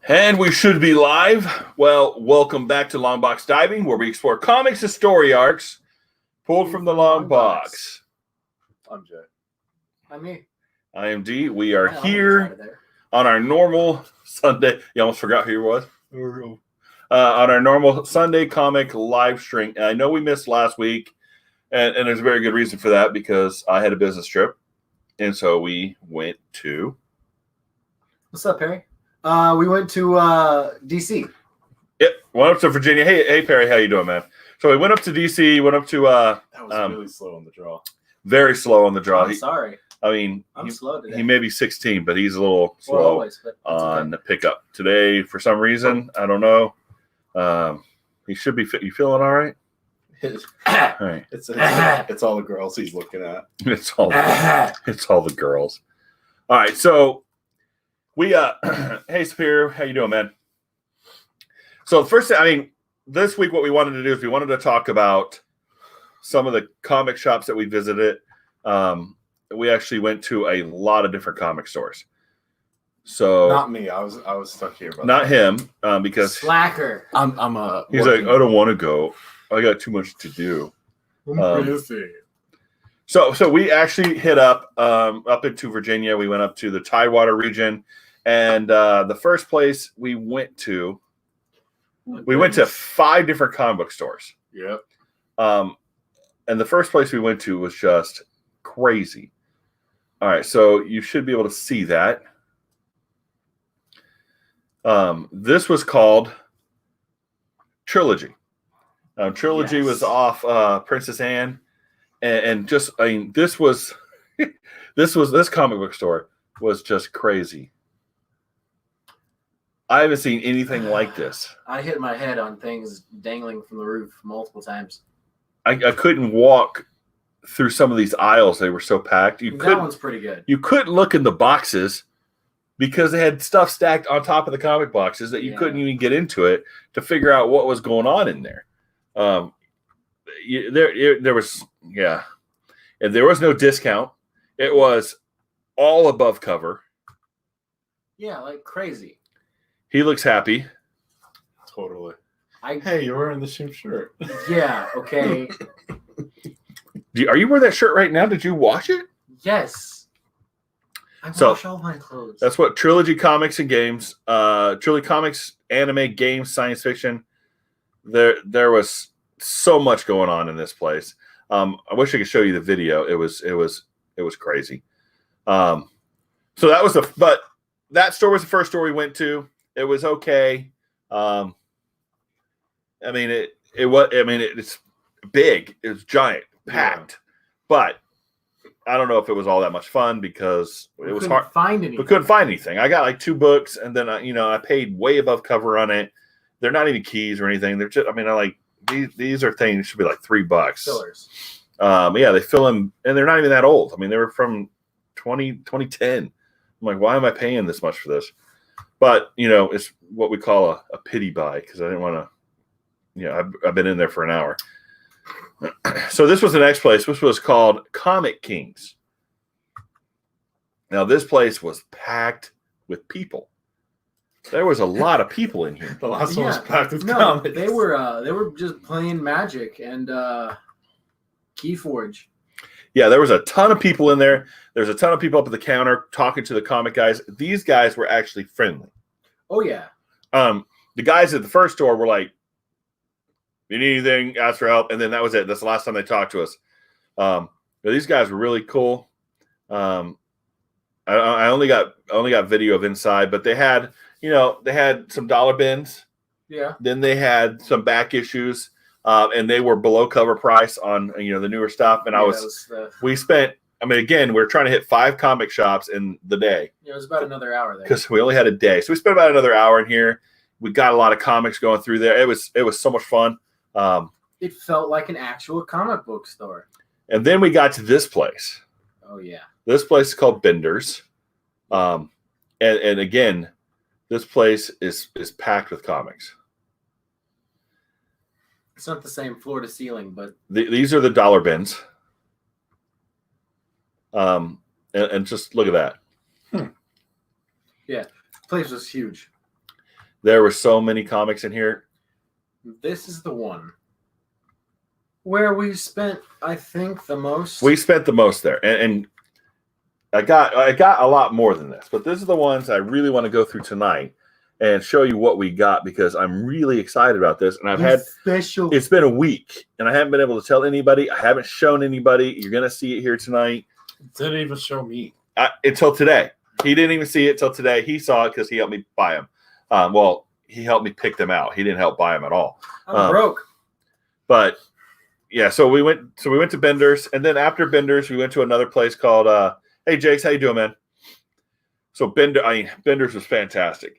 And we should be live. Well, welcome back to Longbox Diving, where we explore comics and story arcs pulled from the long box. I'm Jay. I'm me. I am D. We are here on our normal Sunday. You almost forgot who you was. On our normal Sunday comic live stream. And I know we missed last week, and there's a very good reason for that because I had a business trip. And so we went to... What's up, Perry? We went to D.C. Yep, went up to Virginia. Hey, Perry, how you doing, man? So we went up to D.C., went up to... that was really slow on the draw. Very slow on the draw. I'm sorry. I mean, I'm slow today. He may be 16, but he's a little slow on the pickup. Today, for some reason, I don't know. He should be fit. You feeling all right? All right. It's all the girls he's looking at. It's all the girls. All right, so we hey Superior, how you doing, man? So first thing, I mean, this week what we wanted to do is we wanted to talk about some of the comic shops that we visited. We actually went to a lot of different comic stores. So not me. I was stuck here. Not him, because slacker. I'm a. He's like, I don't want to go. I got too much to do. So we actually hit up into Virginia. We went up to the Tidewater region, and the first place we went to, we went to 5 different comic book stores. Yep. And the first place we went to was just crazy. All right, so you should be able to see that. This was called Trilogy. Trilogy was off Princess Anne, and just, I mean, this comic book store was just crazy. I haven't seen anything like this. I hit my head on things dangling from the roof multiple times. I couldn't walk through some of these aisles. They were so packed. That one's pretty good. You couldn't look in the boxes because they had stuff stacked on top of the comic boxes that you couldn't even get into it to figure out what was going on in there. There was and there was no discount. It was all above cover. Yeah, like crazy. He looks happy. Totally. Hey, you're wearing the same shirt. Yeah. Okay. Are you wearing that shirt right now? Did you wash it? Yes. I wash all my clothes. That's what Trilogy Comics and Games. Trilogy Comics, anime, games, science fiction. There was so much going on in this place. I wish I could show you the video. It was crazy. So that was but that store was the first store we went to. It was okay. I mean, it's big. It was giant, packed. But I don't know if it was all that much fun because it was hard. We couldn't find anything. I got like 2 books, and then I paid way above cover on it. They're not even keys or anything. They're just, these are things that should be like $3. Fillers. They fill them, and they're not even that old. I mean, they were from 2010. I'm like, why am I paying this much for this? But it's what we call a pity buy because I didn't want to. I've been in there for an hour. So this was the next place, which was called Comic Kings. Now this place was packed with people. There was a lot of people in here. The last one was packed with comics. They were just playing Magic and Keyforge. Yeah, there was a ton of people in there. There's a ton of people up at the counter talking to the comic guys. These guys were actually friendly. Oh yeah. The guys at the first store were like, "You need anything? Ask for help." And then that was it. That's the last time they talked to us. These guys were really cool. I only got video of inside, but they had some dollar bins. Yeah. Then they had some back issues, and they were below cover price on the newer stuff. And we spent. I mean, again, we're trying to hit 5 comic shops in the day. Yeah, it was about another hour there because we only had a day, so we spent about another hour in here. We got a lot of comics going through there. It was so much fun. It felt like an actual comic book store. And then we got to this place. Oh yeah. This place is called Bender's. And again, this place is packed with comics. It's not the same floor to ceiling, but these are the dollar bins. And just look at that. Yeah, the place was huge. There were so many comics in here. This is the one where we spent, I think, the most. We spent the most there, and I got a lot more than this, but this is the ones I really want to go through tonight and show you what we got because I'm really excited about this. And it's been a week, and I haven't been able to tell anybody. I haven't shown anybody. You're gonna see it here tonight. It didn't even show me until today. He didn't even see it till today. He saw it because he helped me buy them. Well, he helped me pick them out. He didn't help buy them at all. I'm broke. But yeah, so we went to Bender's, and then after Bender's, we went to another place called Hey Jakes, how you doing, man? So Bender's was fantastic.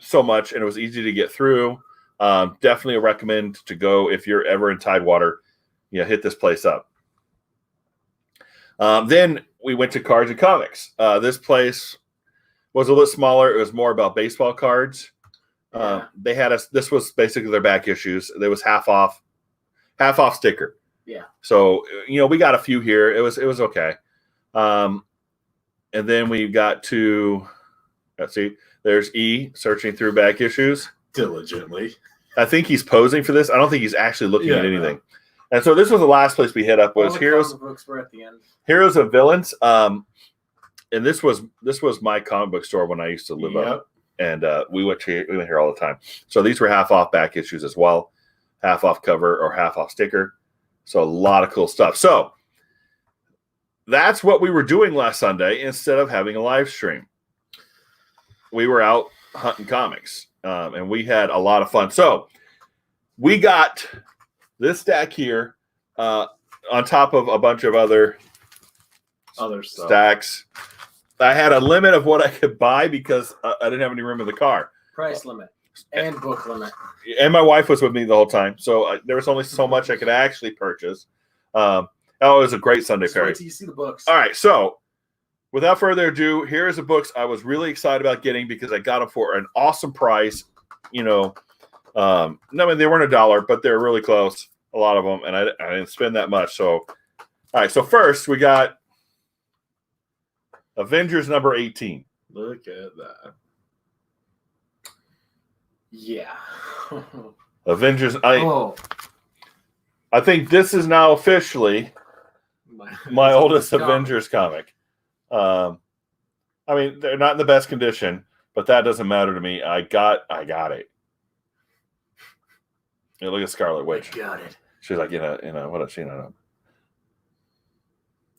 So much, and it was easy to get through. Definitely a recommend to go if you're ever in Tidewater. Yeah, hit this place up. Then we went to Cards and Comics. This place was a little smaller. It was more about baseball cards. They had us. This was basically their back issues. There was half off sticker. Yeah. So we got a few here. It was okay. And then we got to let's see. There's E searching through back issues diligently. I think he's posing for this. I don't think he's actually looking at anything. No. And so this was the last place we hit up was Heroes. Books were at the end. Heroes of Villains. And this was my comic book store when I used to live up. And we went here all the time. So these were half off back issues as well, half off cover or half off sticker. So a lot of cool stuff. So that's what we were doing last Sunday instead of having a live stream. We were out hunting comics, and we had a lot of fun. So we got this stack here on top of a bunch of other stacks. I had a limit of what I could buy because I didn't have any room in the car. Price limit and book limit. And my wife was with me the whole time, so there was only so much I could actually purchase. It was a great Sunday, Perry. Wait till you see the books. All right, so without further ado, here is the books I was really excited about getting because I got them for an awesome price. I mean, they weren't $1, but they're really close, a lot of them, and I didn't spend that much. So, all right, so first we got Avengers number 18. Look at that. Yeah. Avengers. I think this is now officially my oldest Avengers comic. I mean, they're not in the best condition, but that doesn't matter to me. I got it. Look at Scarlet Witch. I got it. She's like in a what is she in a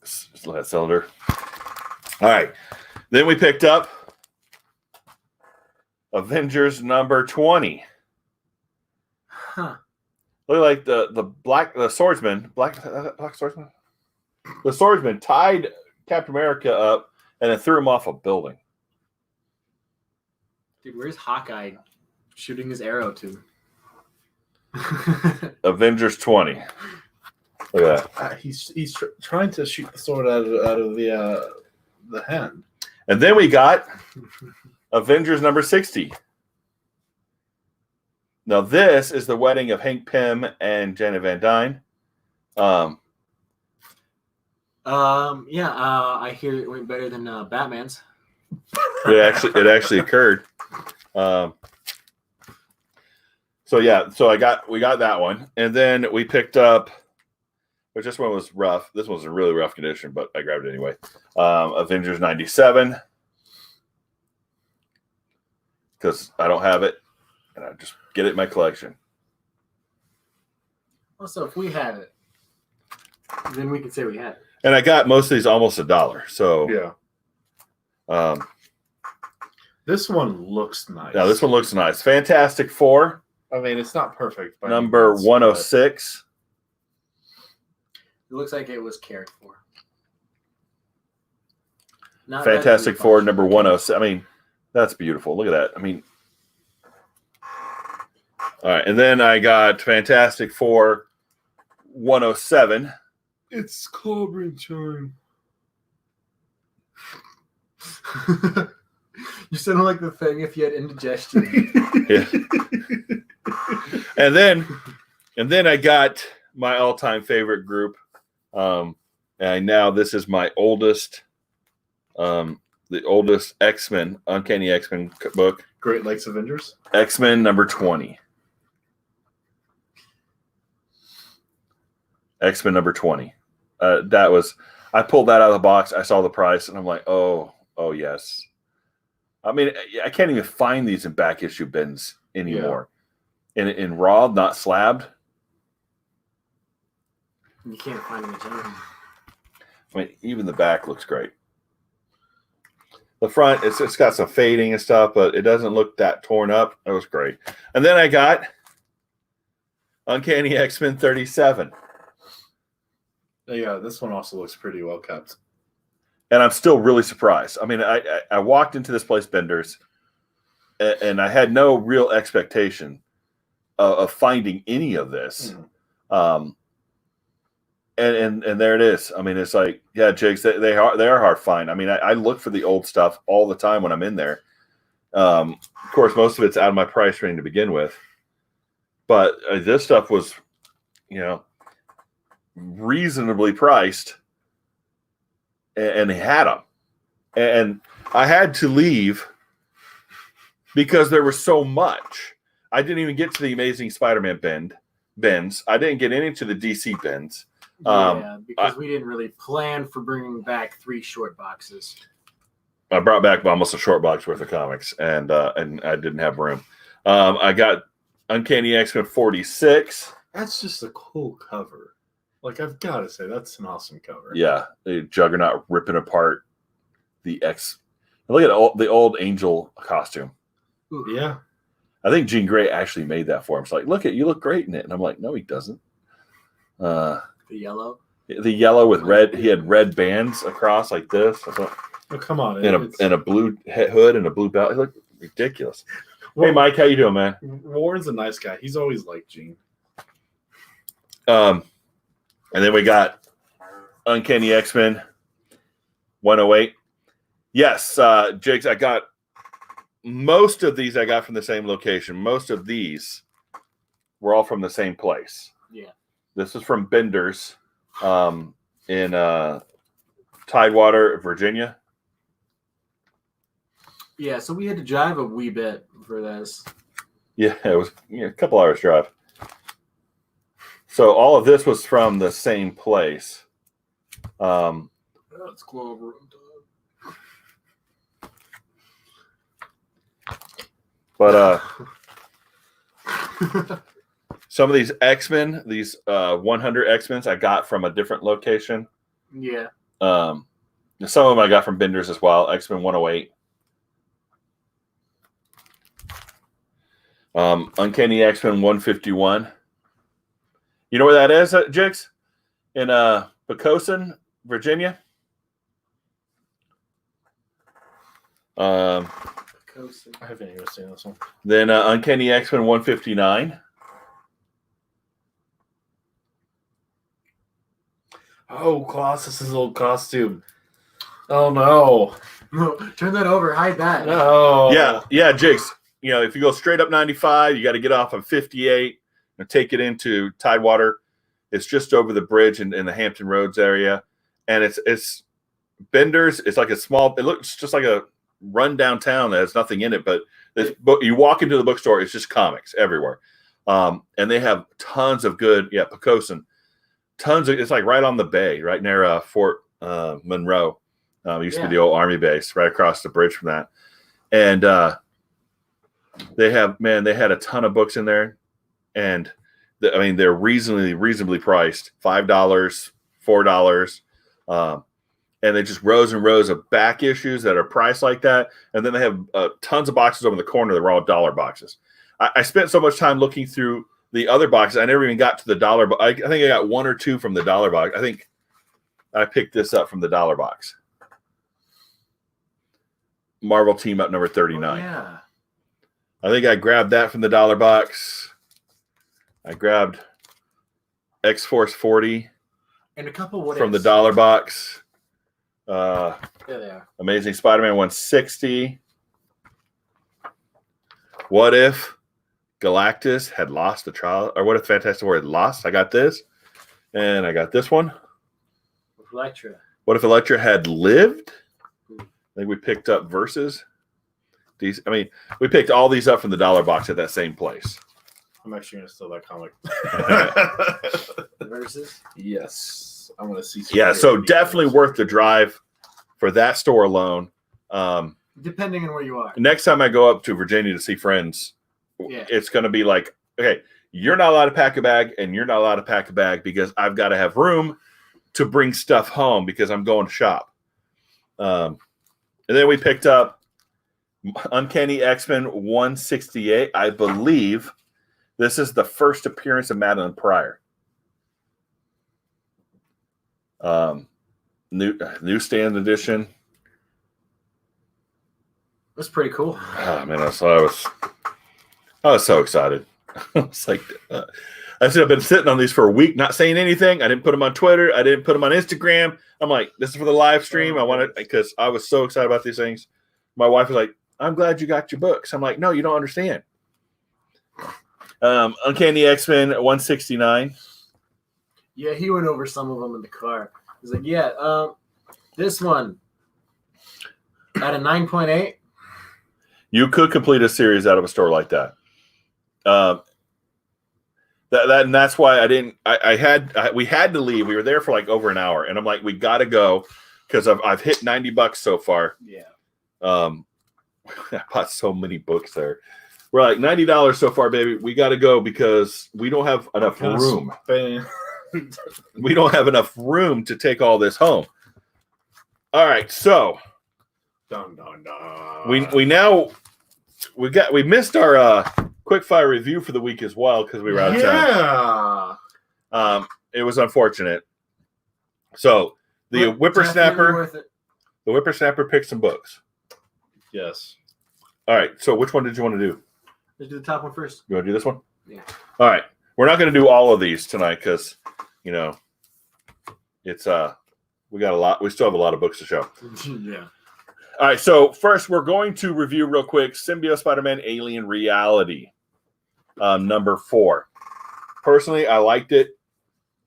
cylinder. All right. Then we picked up Avengers number 20. Huh. Look like the swordsman, black swordsman. The swordsman tied Captain America up and then threw him off a building. Dude, where's Hawkeye shooting his arrow to? Avengers 20. Look at that. He's trying to shoot the sword out of the hand. And then we got Avengers number 60. Now this is the wedding of Hank Pym and Janet Van Dyne. I hear it went better than Batman's. It actually occurred. So we got that one, and then we picked up, which this one was rough. This one was in really rough condition, but I grabbed it anyway. Avengers 97 because I don't have it, and I just get it in my collection. Also, if we had it, then we could say we had it. And I got most of these almost $1. So yeah. This one looks nice. Yeah, this one looks nice. Fantastic Four. I mean, it's not perfect. Number 106. It looks like it was cared for. Fantastic Four, number 106. I mean, that's beautiful. Look at that. I mean, all right. And then I got Fantastic Four 107. It's clobbering time. You sound like the thing if you had indigestion. Yeah. And then I got my all-time favorite group. And now this is my oldest. This the oldest X-Men, Uncanny X-Men book. Great Lakes Avengers. X-Men number 20. X-Men number 20. I pulled that out of the box. I saw the price, and I'm like, oh yes. I mean, I can't even find these in back issue bins anymore. Yeah. In raw, not slabbed. You can't find them in general. I mean, even the back looks great. The front, it's got some fading and stuff, but it doesn't look that torn up. That was great. And then I got Uncanny X-Men 37. Yeah, this one also looks pretty well kept. And I'm still really surprised. I mean, I walked into this place, Bender's, and I had no real expectation of finding any of this. And there it is. I mean, it's like, yeah, Jigs, they are hard to find. I mean, I look for the old stuff all the time when I'm in there. Of course, most of it's out of my price range to begin with. But this stuff was, reasonably priced. And they had them. And I had to leave because there was so much. I didn't even get to the Amazing Spider-Man bins. I didn't get into the DC bins. Yeah, because we didn't really plan for bringing back 3 short boxes. I brought back almost a short box worth of comics, and I didn't have room. I got Uncanny X-Men 46. That's just a cool cover. Like, I've got to say, that's an awesome cover. Yeah, the Juggernaut ripping apart the X. Look at the old Angel costume. Yeah. I think Jean Grey actually made that for him. She's like, you look great in it. And I'm like, no, he doesn't. The yellow? The yellow with red. He had red bands across like this. Oh, come on. And a blue hood and a blue belt. He looked ridiculous. Hey, Mike, how you doing, man? Warren's a nice guy. He's always liked Jean. And then we got Uncanny X-Men 108. Yes, Jigs, I got most of these I got from the same location. Most of these were all from the same place. Yeah. This is from Bender's in Tidewater, Virginia. Yeah, so we had to drive a wee bit for this. Yeah, it was a couple hours drive. So all of this was from the same place. That's Clover. But some of these X-Men, these 100 X-Men, I got from a different location. Yeah. Some of them I got from Bender's as well. X-Men 108. Uncanny X-Men 151. You know where that is, Jigs? In Pocosin, Virginia. I haven't even seen this one. Then Uncanny X-Men 159. Oh, Colossus's old costume. Oh, no. No, turn that over. Hide that. No. Yeah, Jigs. If you go straight up 95, you got to get off on 58 and take it into Tidewater. It's just over the bridge in the Hampton Roads area. And it's Bender's. It's like a small, it looks just like a run downtown that has nothing in it. But this book, you walk into the bookstore, it's just comics everywhere. And they have tons of good, Pocosin. It's like right on the bay, right near Fort Monroe. It used to be the old Army base, right across the bridge from that. And they had a ton of books in there. And they're reasonably priced, $5, $4, and they just rows and rows of back issues that are priced like that. And then they have tons of boxes over in the corner that were all dollar boxes. I spent so much time looking through the other boxes, I never even got to the dollar. But I think I got 1 or 2 from the dollar box. I think I picked this up from the dollar box. Marvel Team Up number 39. Oh, yeah. I think I grabbed that from the dollar box. I grabbed X-Force 40 and a couple from the dollar box. There they are. Amazing Spider-Man 160. What if Galactus had lost the trial? Or what if Fantastic Four had lost? I got this. And I got this one. Elektra. What if Elektra had lived? I think we picked up Versus. These, I mean, we picked all these up from the dollar box at that same place. I'm actually gonna steal that comic. Versus. Yes, I'm gonna see. Yeah, so definitely worth the drive for that store alone. Depending on where you are. Next time I go up to Virginia to see friends, it's going to be like, okay, you're not allowed to pack a bag, and you're not allowed to pack a bag because I've got to have room to bring stuff home because I'm going to shop. And then we picked up Uncanny X-Men 168. I believe this is the first appearance of Madeline Pryor. Newsstand edition. That's pretty cool. Oh man, I was so excited. I was like, I said I've been sitting on these for a week, not saying anything. I didn't put them on Twitter. I didn't put them on Instagram. I'm like, this is for the live stream. I wanted because I was so excited about these things. My wife was like, "I'm glad you got your books." I'm like, "No, you don't understand." Uncanny X-Men 169. Yeah, he went over some of them in the car. He's like, "Yeah, this one at a 9.8." You could complete a series out of a store like that. And that's why I didn't. We had to leave. We were there for like over an hour, and I'm like, we got to go because I've hit $90 so far. Yeah. I bought so many books there. We're like $90 so far, baby. We got to go because we don't have enough room. We don't have enough room to take all this home. All right, so Dun, dun, dun. we missed our quickfire review for the week as well because we were out of town. It was unfortunate. So the whippersnapper picked some books. Yes. All right. So which one did you want to do? Let's do the top one first. You want to do this one? Yeah. All right. We're not going to do all of these tonight because it's we got a lot. We still have a lot of books to show. Yeah. All right, so first we're going to review real quick Symbiote Spider-Man Alien Reality, number 4. Personally, I liked it.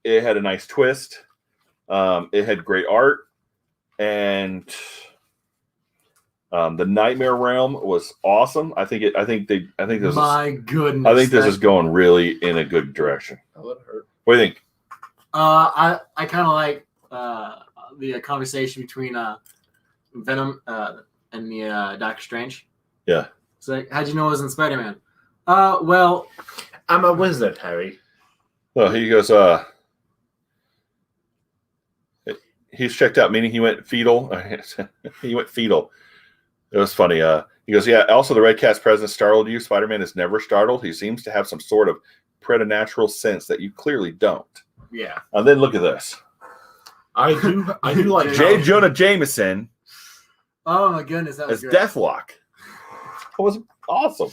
It had a nice twist. It had great art, and the Nightmare Realm was awesome. I think this is going really in a good direction. Oh, it hurt. What do you think? I kind of like the conversation between Venom and the Doctor Strange. Yeah. It's like, how'd you know it was in Spider-Man? Well, I'm a wizard, Harry. Well, he goes, he's checked out, meaning he went fetal. He went fetal. It was funny. He goes, yeah, also the Red Cat's presence startled you. Spider-Man is never startled. He seems to have some sort of preternatural sense that you clearly don't. Yeah. And then look at this. I do like J. Jonah Jameson. Oh my goodness, that was as great. Deathlock. It was awesome.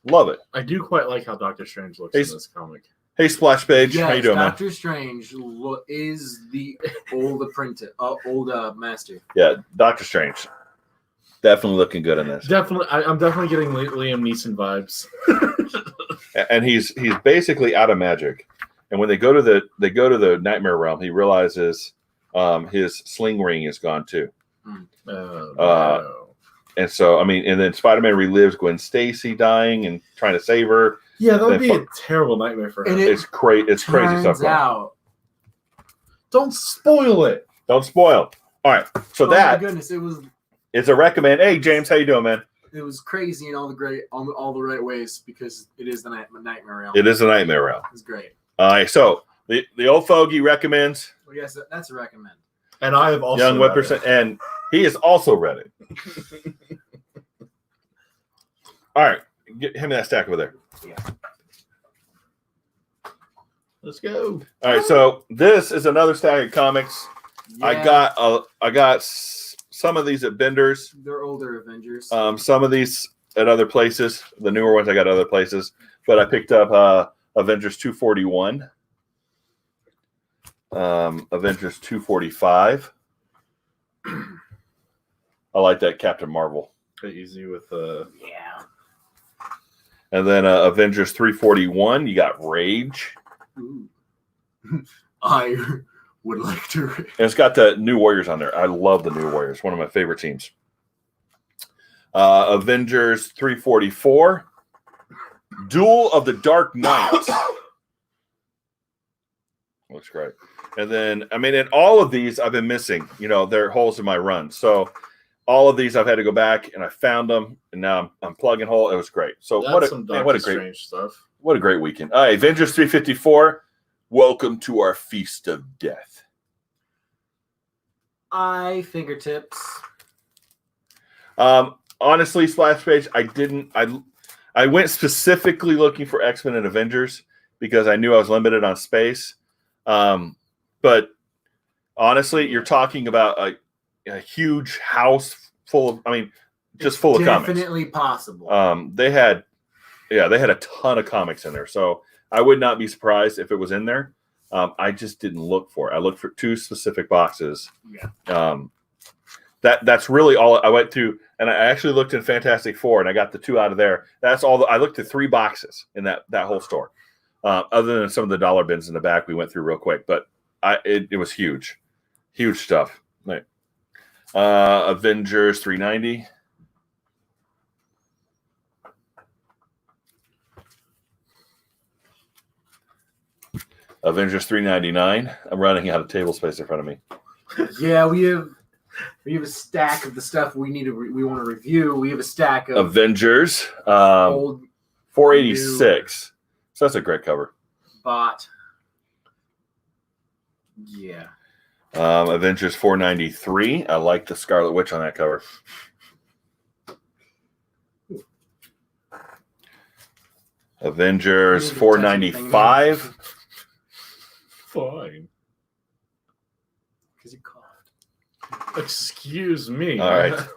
Love it. I do quite like how Doctor Strange looks in this comic. Hey, Splash Page. Yes, how you doing, Doctor man? Strange is the old master. Yeah, Doctor Strange. Definitely looking good in this. Definitely, I'm definitely getting Liam Neeson vibes. And he's basically out of magic. And when they go to the Nightmare Realm, he realizes his sling ring is gone too. No. And so, I mean, and then Spider-Man relives Gwen Stacy dying and trying to save her. Yeah, that would be a terrible nightmare for him. It's crazy stuff. Out. Don't spoil it. Don't spoil. All right. So my goodness, it's a recommend. Hey, James, how you doing, man? It was crazy in all the right ways because it is the Nightmare Realm. It is the Nightmare Realm. It's great. All right. So the old fogey recommends. Well, yes, that's a recommend. And I have also Young Whipperson, and he has also read it. All right, hand me that stack over there. Yeah. Let's go. All right, so this is another stack of comics. Yeah. I got some of these at Bender's. They're older Avengers. Some of these at other places. The newer ones I got at other places, but I picked up Avengers 241. Avengers 245. I like that Captain Marvel. Easy with yeah. And then Avengers 341. You got Rage. Ooh. I would like to. And it's got the New Warriors on there. I love the New Warriors. One of my favorite teams. Avengers 344. Duel of the Dark Knight. Looks great. And then, I mean, in all of these, I've been missing. You know, they're holes in my run. So all of these, I've had to go back, and I found them, and now I'm plugging hole. It was great. So That's what some a great strange stuff. What a great weekend. All right, Avengers 354. Welcome to our feast of death. Fingertips. Honestly, splash page, I went specifically looking for X-Men and Avengers because I knew I was limited on space. But honestly, you're talking about a huge house full of, I mean, just full of comics. Definitely possible. They had a ton of comics in there. So I would not be surprised if it was in there. I just didn't look for it. I looked for 2 specific boxes. Yeah. That's really all I went through. And I actually looked in Fantastic Four, and I got the 2 out of there. That's all. I looked at 3 boxes in that whole store. Other than some of the dollar bins in the back, we went through real quick. But it was huge stuff. Right. Avengers 390. Avengers 399. I'm running out of table space in front of me. Yeah, we have a stack of the stuff we want to review. We have a stack of Avengers old 486. So that's a great cover. bought. Yeah. Avengers 493. I like the Scarlet Witch on that cover. Avengers 495. Fine. Because you coughed. Excuse me. All right.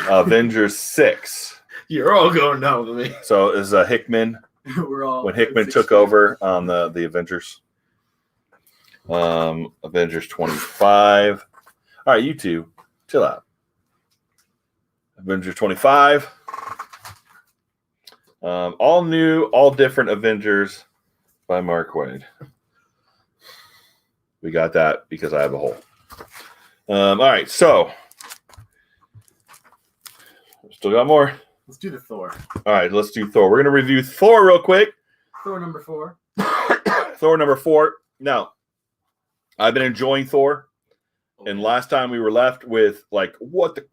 Avengers 6. You're all going down with me. So is Hickman We're all when Hickman took over on the Avengers. Avengers 25. All right, you two, chill out. Avengers 25. All new, all different Avengers by Mark Waid. We got that because I have a hole. All right, so still got more. Let's do the Thor. All right, let's do Thor. We're going to review Thor real quick. Thor number 4. Thor number 4. Now, I've been enjoying Thor. And last time we were left with, like, what the,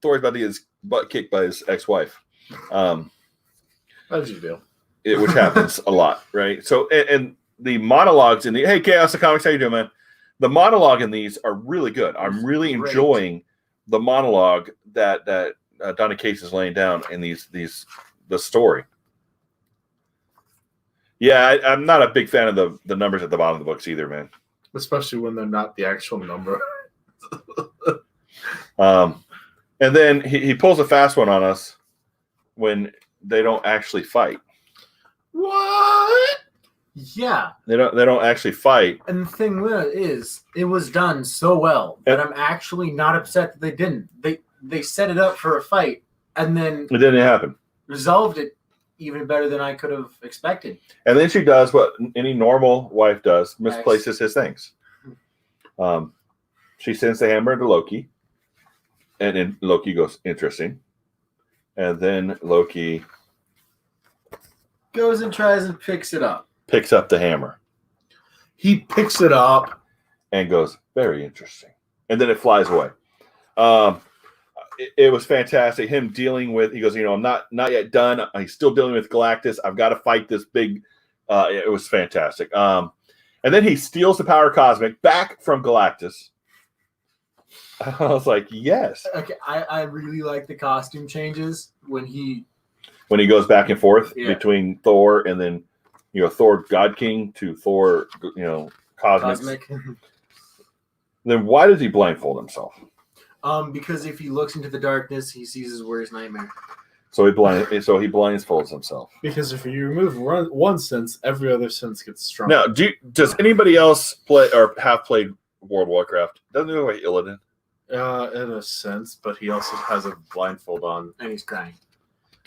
Thor's about to get his butt kicked by his ex-wife. How did you feel? Which happens a lot, right? So, and the monologues in the, hey, Chaos of Comics, how you doing, man? The monologue in these are really good. I'm really enjoying the monologue that Donna Case is laying down in the story. Yeah, I'm not a big fan of the numbers at the bottom of the books either, man. Especially when they're not the actual number. And then he pulls a fast one on us when they don't actually fight. What? Yeah. They don't actually fight. And the thing is, it was done so well that I'm actually not upset that they didn't. They set it up for a fight and then It didn't happen. resolved it even better than I could have expected. And then she does what any normal wife does, misplaces his things. She sends the hammer to Loki. And then Loki goes, interesting. And then Loki Goes and tries and picks it up. picks up the hammer He picks it up. and goes, very interesting. And then it flies away. It was fantastic. Him dealing with, he goes, I'm not yet done. He's still dealing with Galactus. I've got to fight this big. It was fantastic. And then he steals the power cosmic back from Galactus. I was like, yes. Okay, I really like the costume changes when he goes back and forth Yeah. between Thor and then, Thor God King to Thor, Cosmic. Then why does he blindfold himself? Because if he looks into the darkness, he sees his worst nightmare. So he blindfolds himself. Because if you remove one sense, every other sense gets stronger. Now, does anybody else play or have played World of Warcraft? Doesn't it look like Illidan? In a sense, but he also has a blindfold on. And he's crying.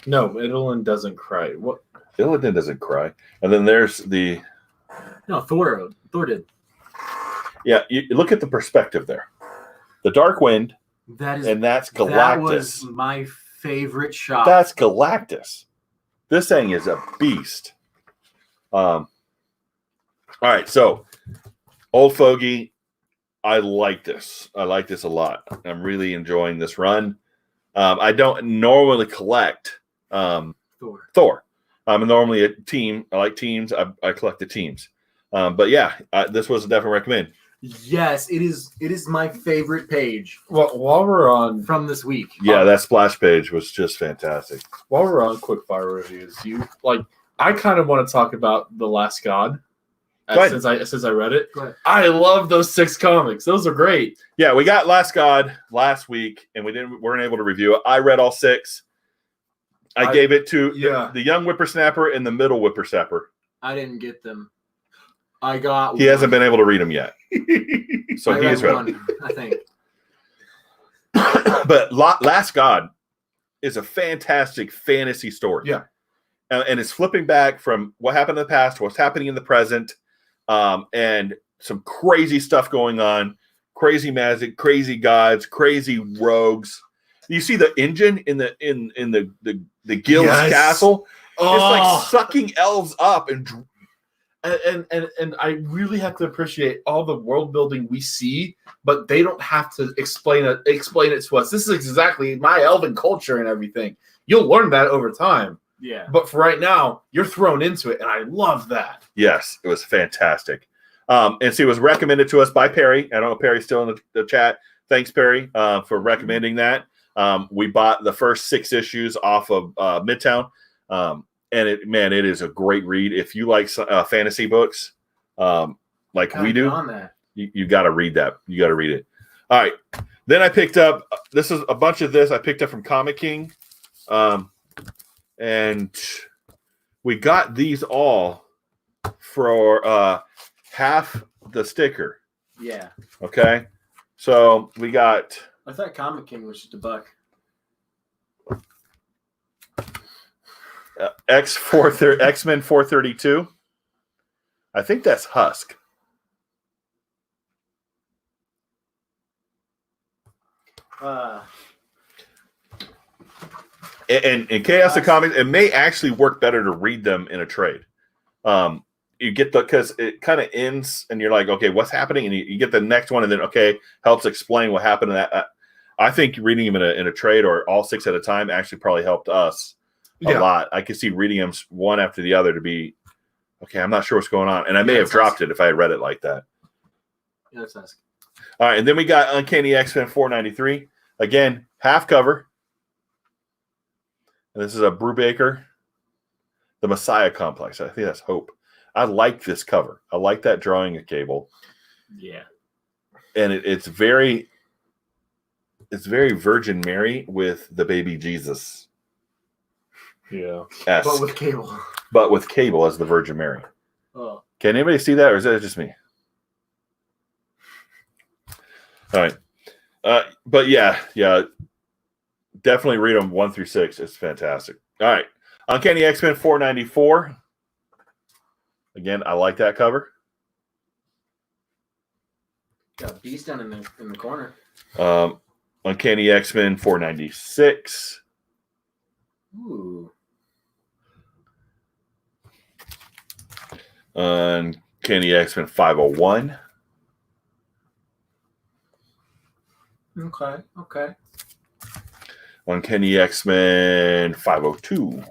No, Idolin doesn't cry. What? Illidan doesn't cry. And then there's the... No, Thor did. Yeah, you look at the perspective there. The Dark Wind, That is, and that's Galactus. That was my favorite shop. That's Galactus. This thing is a beast. All right, so Old Fogey, I like this. I like this a lot. I'm really enjoying this run. I don't normally collect Thor. I'm normally a team. I like teams. I collect the teams. But yeah, this was a definite recommend. Yes, it is. It is my favorite page. Well, while we're on from this week. Yeah, that splash page was just fantastic. While we're on quickfire reviews, I kind of want to talk about The Last God. Since I read it, I love those 6 comics. Those are great. Yeah, we got Last God last week, and weren't able to review it. I read all 6. I gave it to the young whippersnapper and the middle whippersnapper. I didn't get them. I got. He hasn't been able to read them yet, so he has read one, I think. But Last God is a fantastic fantasy story. Yeah, and it's flipping back from what happened in the past to what's happening in the present, and some crazy stuff going on, crazy magic, crazy gods, crazy rogues. You see the engine in the guild's castle. Oh. It's like sucking elves up and I really have to appreciate all the world building we see, but they don't have to explain it to us. This is exactly my elven culture and everything. You'll learn that over time. Yeah. But for right now, you're thrown into it, and I love that. Yes, it was fantastic. And see, it was recommended to us by Perry. I don't know if Perry's still in the chat. Thanks, Perry, for recommending that. We bought the first 6 issues off of Midtown. And it is a great read. If you like fantasy books, like we do, you got to read that. You got to read it. All right. Then I picked up, this is a bunch of this I picked up from Comic King. And we got these all for half the sticker. Yeah. Okay. So we got. I thought Comic King was just $1. X-Men 432. I think that's Husk. And Chaos of Comics, it may actually work better to read them in a trade. You get because it kind of ends, and you're like, okay, what's happening? And you get the next one, and then helps explain what happened in that. I think reading them in a trade or all 6 at a time actually probably helped us a lot. I could see reading them one after the other to be okay. I'm not sure what's going on, and I may have dropped it if I had read it like that. Yeah, that's nice. All right, and then we got Uncanny X-Men 493 again, half cover. And this is a Brubaker, the Messiah Complex. I think that's Hope. I like this cover. I like that drawing of Cable. Yeah, and it's very Virgin Mary with the baby Jesus. Yeah, but with Cable. But with Cable as the Virgin Mary. Oh, can anybody see that, or is that just me? All right, but yeah, definitely read them 1 through 6. It's fantastic. All right, Uncanny X-Men 494. Again, I like that cover. Got Beast down in the corner. Uncanny X-Men 496. Ooh. Uncanny X-Men 501. Okay. Uncanny X-Men 502.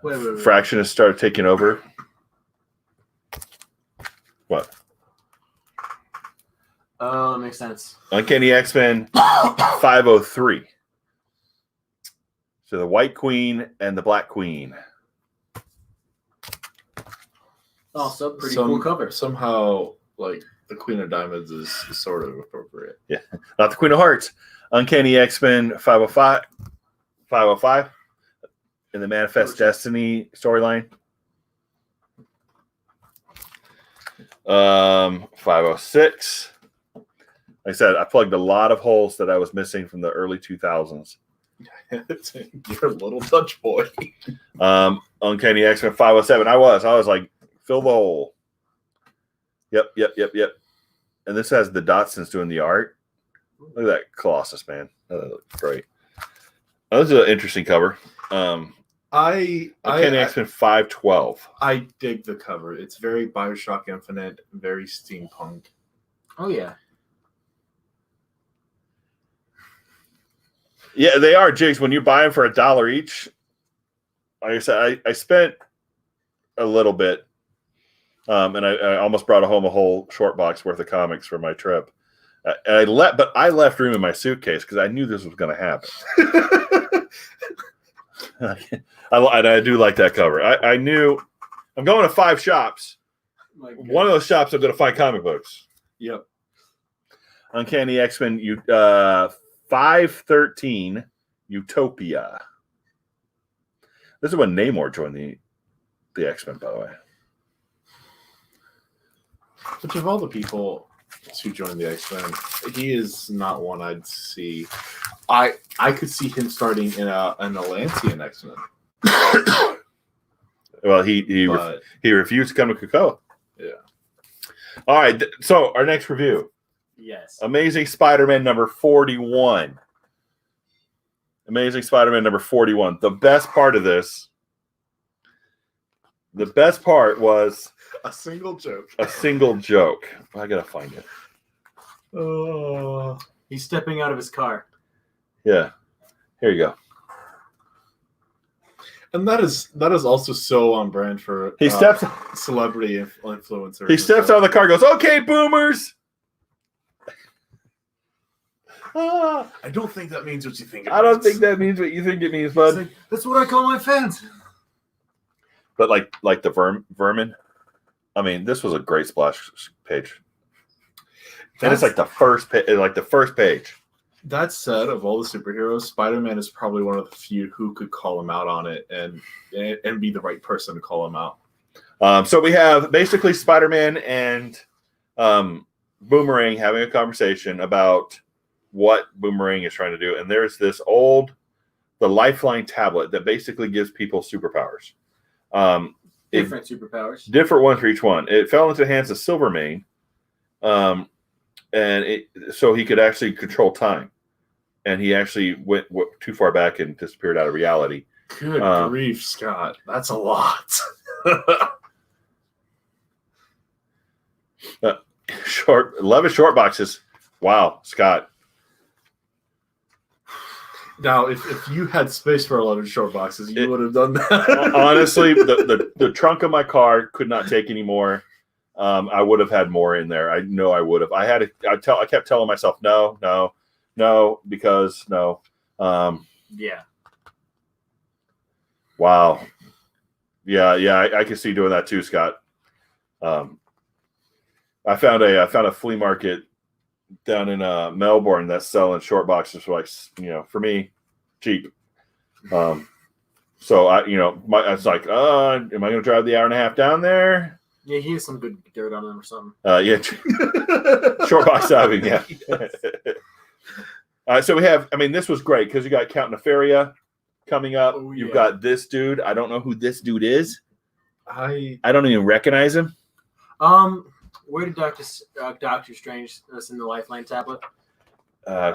Wait. Fractionists started taking over. What? Oh, that makes sense. Uncanny X-Men 503. So the White Queen and the Black Queen. Also, pretty cool cover. Somehow, like, the Queen of Diamonds is sort of appropriate. Yeah. Not the Queen of Hearts. Uncanny X-Men 505 in the Manifest Destiny storyline. 506. Like I said, I plugged a lot of holes that I was missing from the early 2000s. You're a little touch boy. Uncanny X-Men 507. I was like, fill the hole. Yep. And this has the Dotsons doing the art. Look at that Colossus, man. That looks great. This is an interesting cover. I Uncanny X-Men 512. I dig the cover. It's very Bioshock Infinite, very steampunk. Oh yeah. Yeah, they are jigs. When you buy them for $1 each, like I said, I spent a little bit, and I almost brought home a whole short box worth of comics for my trip. And I left room in my suitcase because I knew this was going to happen. I do like that cover. I knew I'm going to 5 shops. One of those shops I'm going to find comic books. Yep. Uncanny X-Men 513 Utopia. This is when Namor joined the X-Men, by the way. Which of all the people to join the X-Men, he is not one I'd see. I could see him starting in an Atlantean X-Men. Well, he refused to come to Krakoa. Yeah. All right. So our next review. Yes. Amazing Spider-Man number 41. Amazing Spider-Man number 41. The best part was A single joke. a single joke. I gotta find it. Oh. He's stepping out of his car. Yeah. Here you go. And that is also so on brand for He steps celebrity influencers. He steps out of the car and goes, "Okay, boomers." I don't think that means what you think. I don't think that means what you think it means, bud. Like, that's what I call my fans. But like the vermin. I mean, this was a great splash page. And it's like the first page. That said, of all the superheroes, Spider-Man is probably one of the few who could call him out on it and be the right person to call him out. So we have basically Spider-Man and Boomerang having a conversation about what Boomerang is trying to do. And there's this the Lifeline tablet that basically gives people superpowers. Different superpowers. Different one for each one. It fell into the hands of Silvermane, so he could actually control time. And he actually went too far back and disappeared out of reality. Good grief, Scott. That's a lot. 11 short boxes. Wow, Scott. Now, if you had space for 11 short boxes, you would have done that. Honestly, the trunk of my car could not take any more. I would have had more in there. I know I would have. I kept telling myself no, because no. Yeah. Wow. Yeah. I can see doing that too, Scott. I found a flea market down in Melbourne that's selling short boxes for for me, cheap. So I was like, am I going to drive the hour and a half down there? Yeah, he has some good dirt on him or something. Yeah, short box diving. Yeah. So we have. I mean, this was great because you got Count Nefaria coming up. Oh, You've yeah. got this dude. I don't know who this dude is. I don't even recognize him. Where did Doctor Strange us in the Lifeline tablet?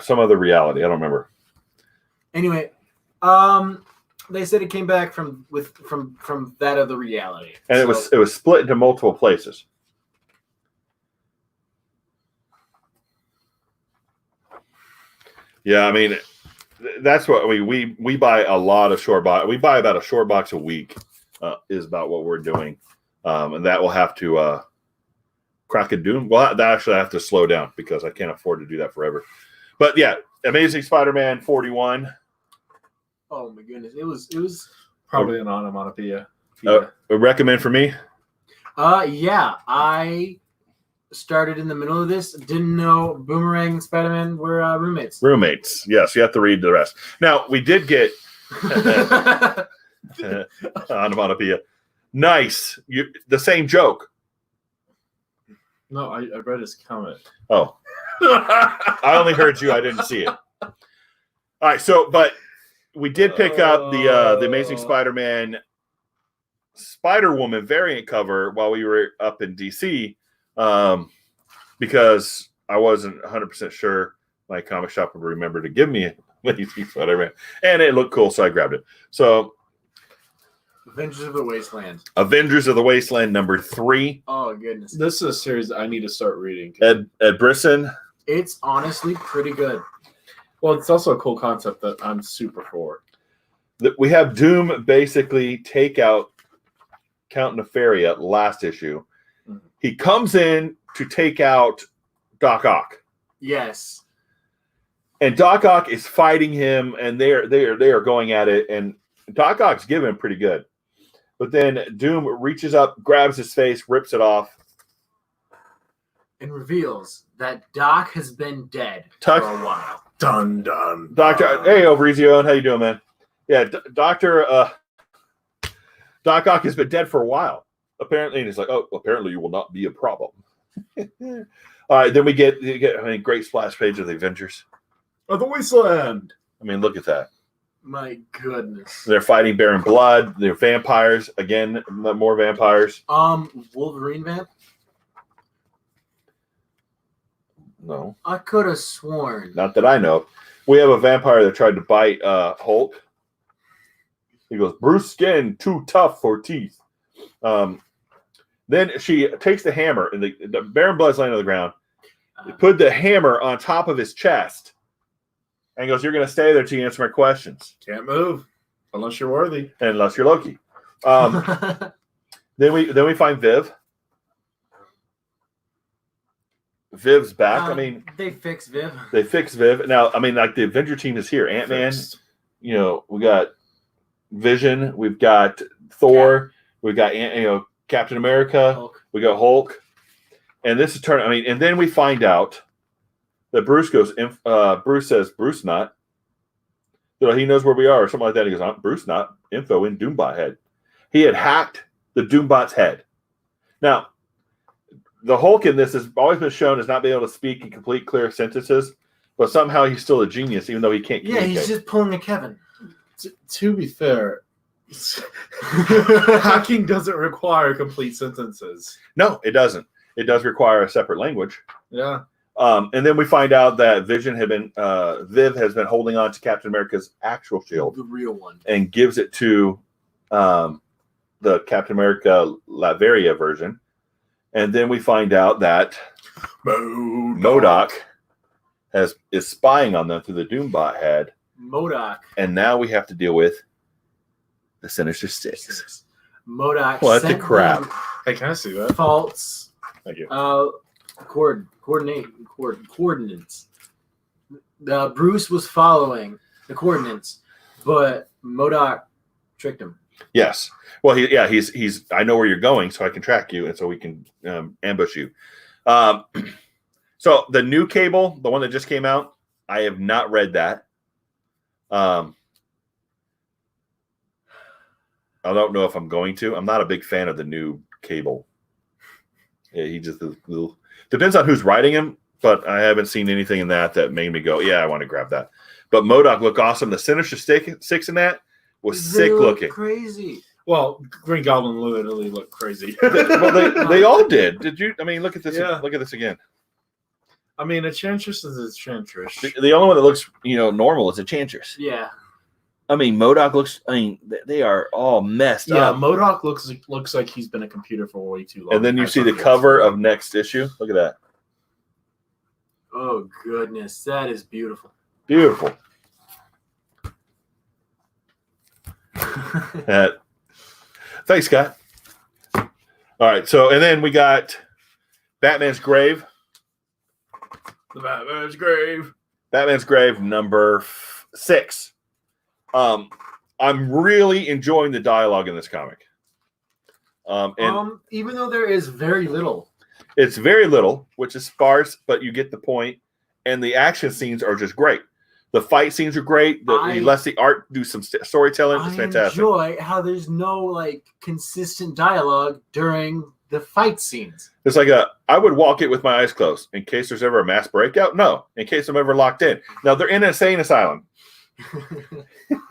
Some other reality. I don't remember. Anyway, they said it came back from that other reality, And it was split into multiple places. Yeah, I mean, that's what we buy a lot of short box. We buy about a short box a week. Is about what we're doing, and that will have to crack a doom. Well, that actually I have to slow down because I can't afford to do that forever. But yeah, Amazing Spider-Man 41. Oh my goodness, it was probably an onomatopoeia. A recommend for me? Yeah, I started in the middle of this. Didn't know Boomerang and Spider-Man were roommates. Roommates. Yes, you have to read the rest. Now we did get onomatopoeia. Nice. The same joke. No, I read his comment. Oh. I only heard you. I didn't see it. All right. So, but we did pick up the Amazing Spider-Man Spider-Woman variant cover while we were up in DC because I wasn't 100% sure my comic shop would remember to give me a Lazy Spider-Man, and it looked cool, so I grabbed it. So, Avengers of the Wasteland. Avengers of the Wasteland #3. Oh goodness, This is a series I need to start reading. Ed Brisson. it's honestly pretty good. Well, it's also a cool concept that I'm super for. We have Doom basically take out Count Nefaria last issue. Mhm. He comes in to take out Doc Ock. Yes. And Doc Ock is fighting him, and they are going at it, and Doc Ock's giving him pretty good. But then Doom reaches up, grabs his face, rips it off. And reveals that Doc has been dead Tuck- for a while. Dun dun. Doctor, hey, Overeasy, how you doing, man? Yeah, Doc Ock has been dead for a while, apparently, and he's like, oh, apparently you will not be a problem. All right, then we get great splash page of the Avengers. Of the Wasteland. I mean, look at that. My goodness. They're fighting Baron Blood. They're vampires again, more vampires. Wolverine vamp. No, I could have sworn. not that I know. We have a vampire that tried to bite Hulk. He goes, Bruce skin too tough for teeth. Then she takes the hammer, and the Baron Blood's laying on the ground. Put the hammer on top of his chest, and goes, "You're going to stay there till you answer my questions, Can't move unless you're worthy. unless you're Loki." Then we find Viv. Viv's back. I mean, they fixed Viv. they fixed Viv. Now, I mean, like the Avenger team is here. Ant-Man. Fixed. You know, we got Vision. We've got Thor. We've got Captain America. Hulk. We got Hulk. And this is turn. I mean, and then we find out that Bruce goes. Bruce says, "Bruce not. He knows where we are," or something like that. He goes, "Bruce not. Info in Doombot head." He had hacked the Doombot's head. Now, the Hulk in this has always been shown as not being able to speak and complete clear sentences, but somehow he's still a genius, even though he can't Yeah, communicate. he's just pulling a Kevin. To be fair, hacking doesn't require complete sentences. No, it doesn't. It does require a separate language. Yeah. And then we find out that Viv has been holding on to Captain America's actual shield The real one. and gives it to the Captain America Latveria version. And then we find out that MODOK is spying on them through the Doombot head. MODOK. And now we have to deal with the Sinister Six. MODOK. What the sent crap? them Hey, can I see that? False. Thank you. Coordinates. Bruce was following the coordinates, but MODOK tricked him. Yes. Well, he's. I know where you're going, so I can track you, and so we can ambush you. So the new cable, the one that just came out, I have not read that. I don't know if I'm going to. I'm not a big fan of the new cable. Yeah, he just depends on who's writing him, but I haven't seen anything in that made me go, yeah, I want to grab that. But MODOK looked awesome. The Sinister Six in that was sick looking. Crazy. Well, Green Goblin literally looked crazy. Well, they all did. Did you? I mean, look at this. Yeah. Look at this again. I mean, Enchantress is Enchantress. The only one that looks, normal is Enchantress. Yeah. I mean, MODOK looks. I mean, they are all messed Yeah, up. MODOK looks like he's been a computer for way too long. And then you see the cover of next issue. Look at that. Oh goodness, that is beautiful. Beautiful. Thanks, Scott. All right. So, and then we got Batman's Grave. The Batman's Grave. Batman's Grave #6. I'm really enjoying the dialogue in this comic. And Even though there is very little. it's very little, which is sparse, but you get the point. And the action scenes are just great. The fight scenes are great. He lets the art do some storytelling. It's fantastic. I enjoy how there's no consistent dialogue during the fight scenes. It's like I would walk it with my eyes closed in case there's ever a mass breakout. No, in case I'm ever locked in. Now they're in an insane asylum,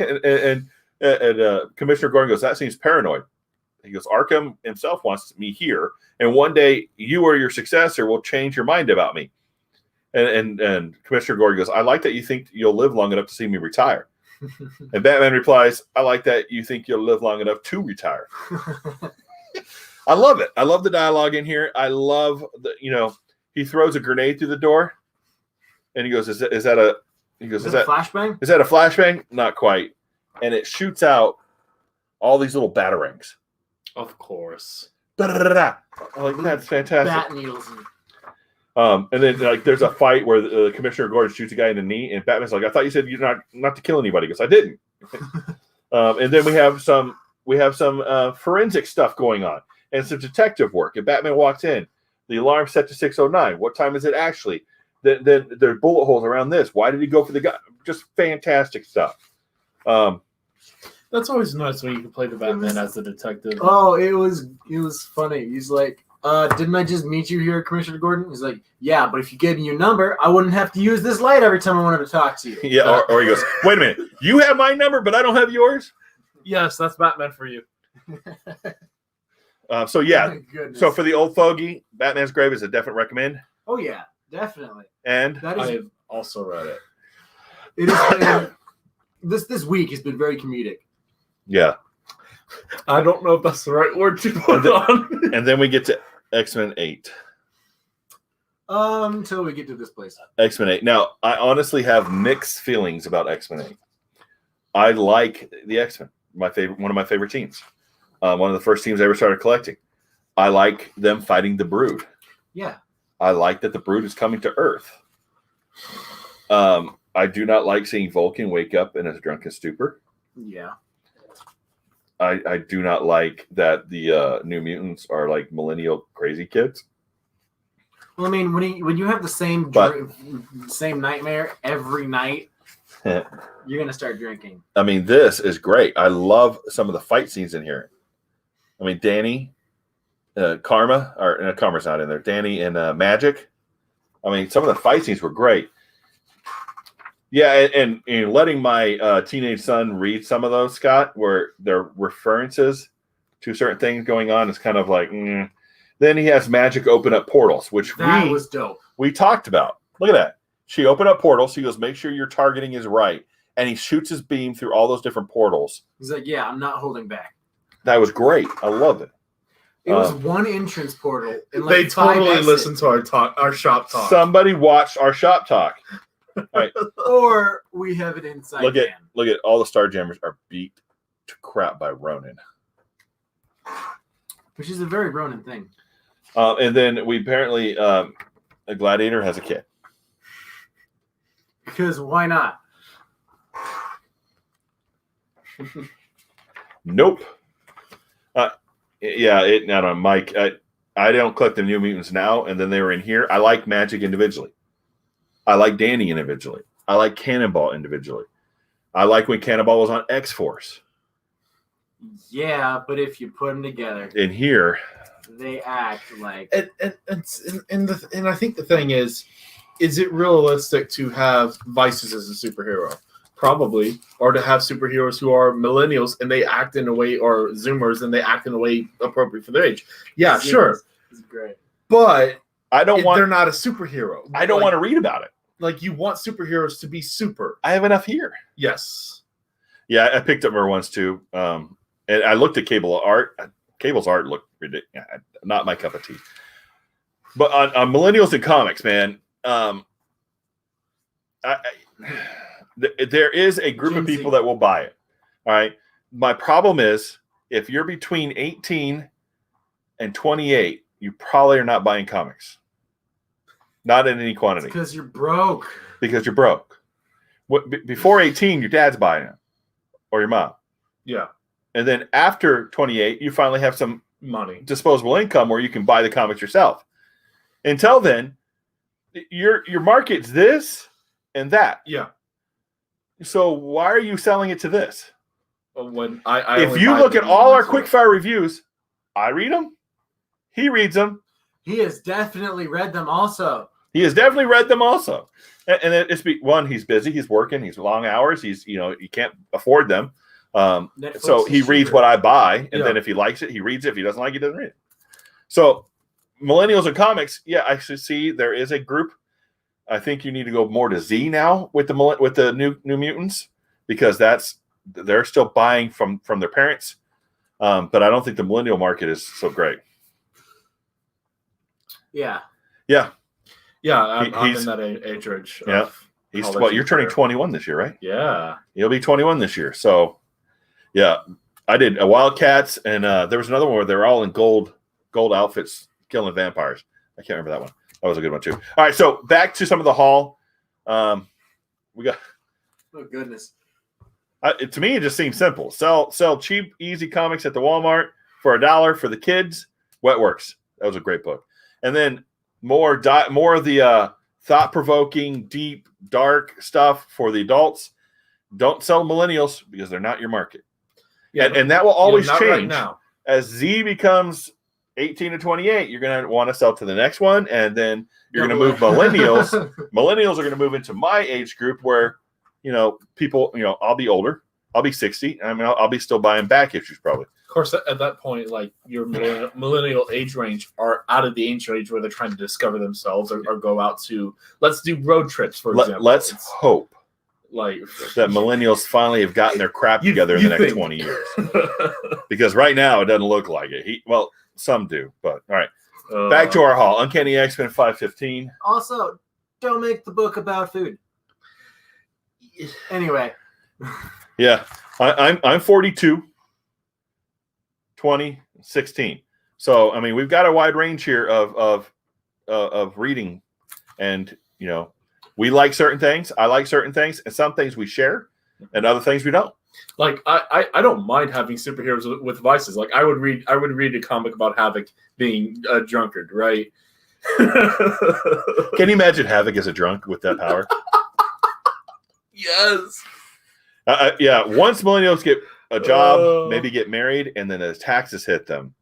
and Commissioner Gordon goes, "That seems paranoid." He goes, "Arkham himself wants me here, and one day you or your successor will change your mind about me." And Commissioner Gordon goes, I like that you think you'll live long enough to see me retire. And Batman replies, I like that you think you'll live long enough to retire. I love it. I love the dialogue in here. I love he throws a grenade through the door and he goes, is that a flashbang? Is that a flashbang? Not quite. And it shoots out all these little batarangs. Of course. Da-da-da-da. I'm like, that's fantastic. Bat needles. And then there's a fight where Commissioner Gordon shoots a guy in the knee, and Batman's like, I thought you said you're not to kill anybody. Because I didn't. And then we have some forensic stuff going on and some detective work. And Batman walks in. The alarm's set to 6:09. What time is it actually? Then there are bullet holes around this. Why did he go for the guy? Just fantastic stuff. That's always nice when you can play the Batman as the detective. Oh, it was funny. He's like, didn't I just meet you here, Commissioner Gordon? He's like, yeah, but if you gave me your number, I wouldn't have to use this light every time I wanted to talk to you. Yeah, or he goes, wait a minute, you have my number, but I don't have yours? Yes, that's Batman for you. So for the old fogey, Batman's Grave is a definite recommend. Oh yeah, definitely. And I have also read it. It is this week has been very comedic. Yeah. I don't know if that's the right word to put on. And then we get to X-Men 8. Until we get to this place. X-Men 8. Now, I honestly have mixed feelings about X-Men 8. I like the X-Men. One of my favorite teams. One of the first teams I ever started collecting. I like them fighting the Brood. Yeah. I like that the Brood is coming to Earth. I do not like seeing Vulcan wake up in a drunken stupor. Yeah. I do not like that the New Mutants are like millennial crazy kids. Well, I mean, when you have the same nightmare every night, you're gonna start drinking. I mean, this is great. I love some of the fight scenes in here. I mean, Danny, Karma's not in there. Danny and Magic. I mean, some of the fight scenes were great. Yeah, and letting my teenage son read some of those, Scott, where there are references to certain things going on, is kind of like, Then he has Magic open up portals, which was dope. We talked about. Look at that. She opened up portals. He goes, make sure your targeting is right. And he shoots his beam through all those different portals. He's like, yeah, I'm not holding back. That was great. I love it. It was one entrance portal. And they totally listened to our shop talk. Somebody watched our shop talk. All right. Or we have it inside. Look at all the Starjammers are beat to crap by Ronin. Which is a very Ronin thing. And then we apparently a Gladiator has a kid. Because why not? Nope. I don't know, Mike. I don't collect the New Mutants now, and then they were in here. I like Magic individually. I like Danny individually. I like Cannonball individually. I like when Cannonball was on X-Force. Yeah, but if you put them together in here, they act like and I think the thing is it realistic to have Vices as a superhero? Probably, or to have superheroes who are millennials and they act in a way, or Zoomers and they act in a way appropriate for their age. Yeah, Zoomers. Sure, it's great, but they're not a superhero. I don't want to read about it. Like, you want superheroes to be super. I have enough here. Yes. Yeah, I picked up more ones too. And I looked at Cable art. Cable's art looked ridiculous. Not my cup of tea. But on Millennials and Comics, man, there is a group of people that will buy it. All right. My problem is, if you're between 18 and 28, you probably are not buying comics. Not in any quantity. Because you're broke. Because you're broke. Before 18, your dad's buying it. Or your mom. Yeah. And then after 28, you finally have some money, disposable income where you can buy the comics yourself. Until then, your market's this and that. Yeah. So why are you selling it to this? When if you look at all our quickfire reviews, I read them. He reads them. He has definitely read them also. And it's one, he's busy, he's working, he's long hours, he can't afford them. So he reads what I buy, and then if he likes it, he reads it. If he doesn't like it, he doesn't read it. So Millennials and Comics, I should see there is a group. I think you need to go more to Z now with the New Mutants, because they're still buying from their parents. But I don't think the millennial market is so great. Yeah. Yeah, I'm in that age range. Yeah. You're turning 21 this year, right? Yeah. You'll be 21 this year. So, yeah, I did a Wildcats, and there was another one where they're all in gold outfits killing vampires. I can't remember that one. That was a good one too. All right, so back to some of the haul. We got. Oh goodness. To me, it just seems simple. Sell cheap, easy comics at the Walmart for $1 for the kids. Wetworks. That was a great book. And then more of the thought-provoking, deep, dark stuff for the adults. Don't sell millennials because they're not your market. Yeah, and that will always change. Right now. As Z becomes 18 to 28, you're going to want to sell to the next one, and then you're going to move millennials. Millennials are going to move into my age group where, people, I'll be older. I'll be 60. I mean, I'll be still buying back issues probably. Of course, at that point, like your millennial age range are out of the age range where they're trying to discover themselves or go out to, let's do road trips, for example. Let's hope like that millennials finally have gotten their crap together in the next 20 years. Because right now it doesn't look like it. Some do, but all right. Back to our haul. Uncanny X-Men 515. Also, don't make the book about food. Anyway. Yeah. I'm 42, 20, 16. So, I mean, we've got a wide range here of reading, and, we like certain things. I like certain things, and some things we share, and other things we don't. Like I don't mind having superheroes with vices. Like I would read a comic about Havoc being a drunkard, right? Can you imagine Havoc as a drunk with that power? Yes. Yeah. Once millennials get a job, maybe get married, and then as taxes hit them,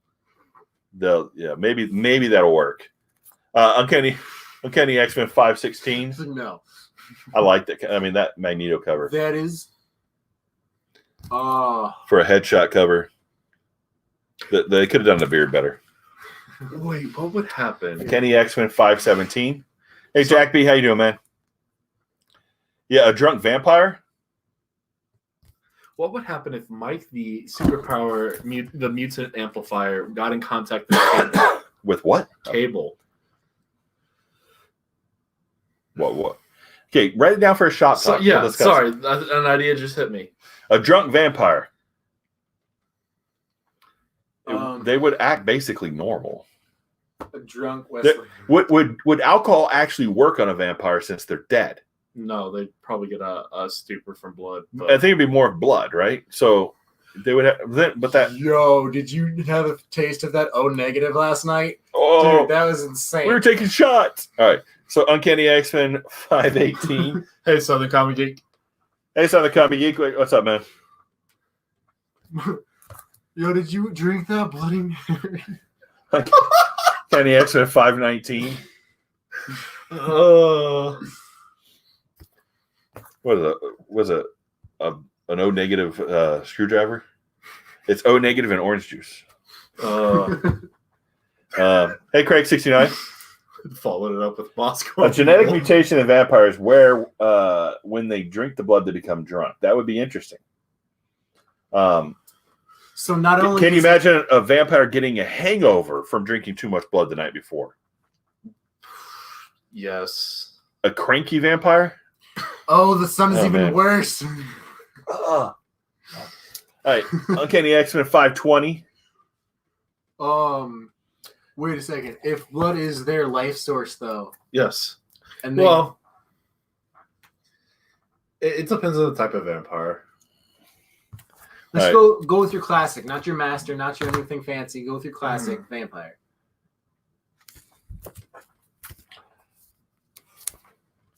maybe that'll work. Uncanny X-Men 516. No. I like that. I mean, that Magneto cover. That is. For a headshot cover. They could have done the beard better. Wait, what would happen? Kenny X-Men 517. Hey, Jack B, how you doing, man? Yeah, a drunk vampire. What would happen if Mike, the superpower, the mutant amplifier, got in contact with Cable? With what? Cable. What? Okay, write it down for a shot. Sorry, an idea just hit me. A drunk vampire. They would act basically normal. A drunk Wesley. Would alcohol actually work on a vampire since they're dead? No, they'd probably get a stupor from blood. But I think it'd be more blood, right? So they would have, but that. Yo, did you have a taste of that O negative last night? Oh, dude, that was insane. We were taking shots. All right. So Uncanny X-Men 518. Hey, Southern Comic Geek. Hey, Southern Comic Geek. What's up, man? Yo, did you drink that Bloody Mary? Uncanny X-Men 519. Was it an O negative screwdriver? It's O negative and orange juice. Hey, Craig 69. Followed it up with Moscow. A genetic mutation in vampires where when they drink the blood they become drunk. That would be interesting. So not only can you imagine a vampire getting a hangover from drinking too much blood the night before? Yes. A cranky vampire? Oh, the sun is even worse. All right. Uncanny X-Men 520. Wait a second. If blood is their life source, though. Yes. And it depends on the type of vampire. Let's go with your classic, not your master, not your anything fancy. Go with your classic vampire.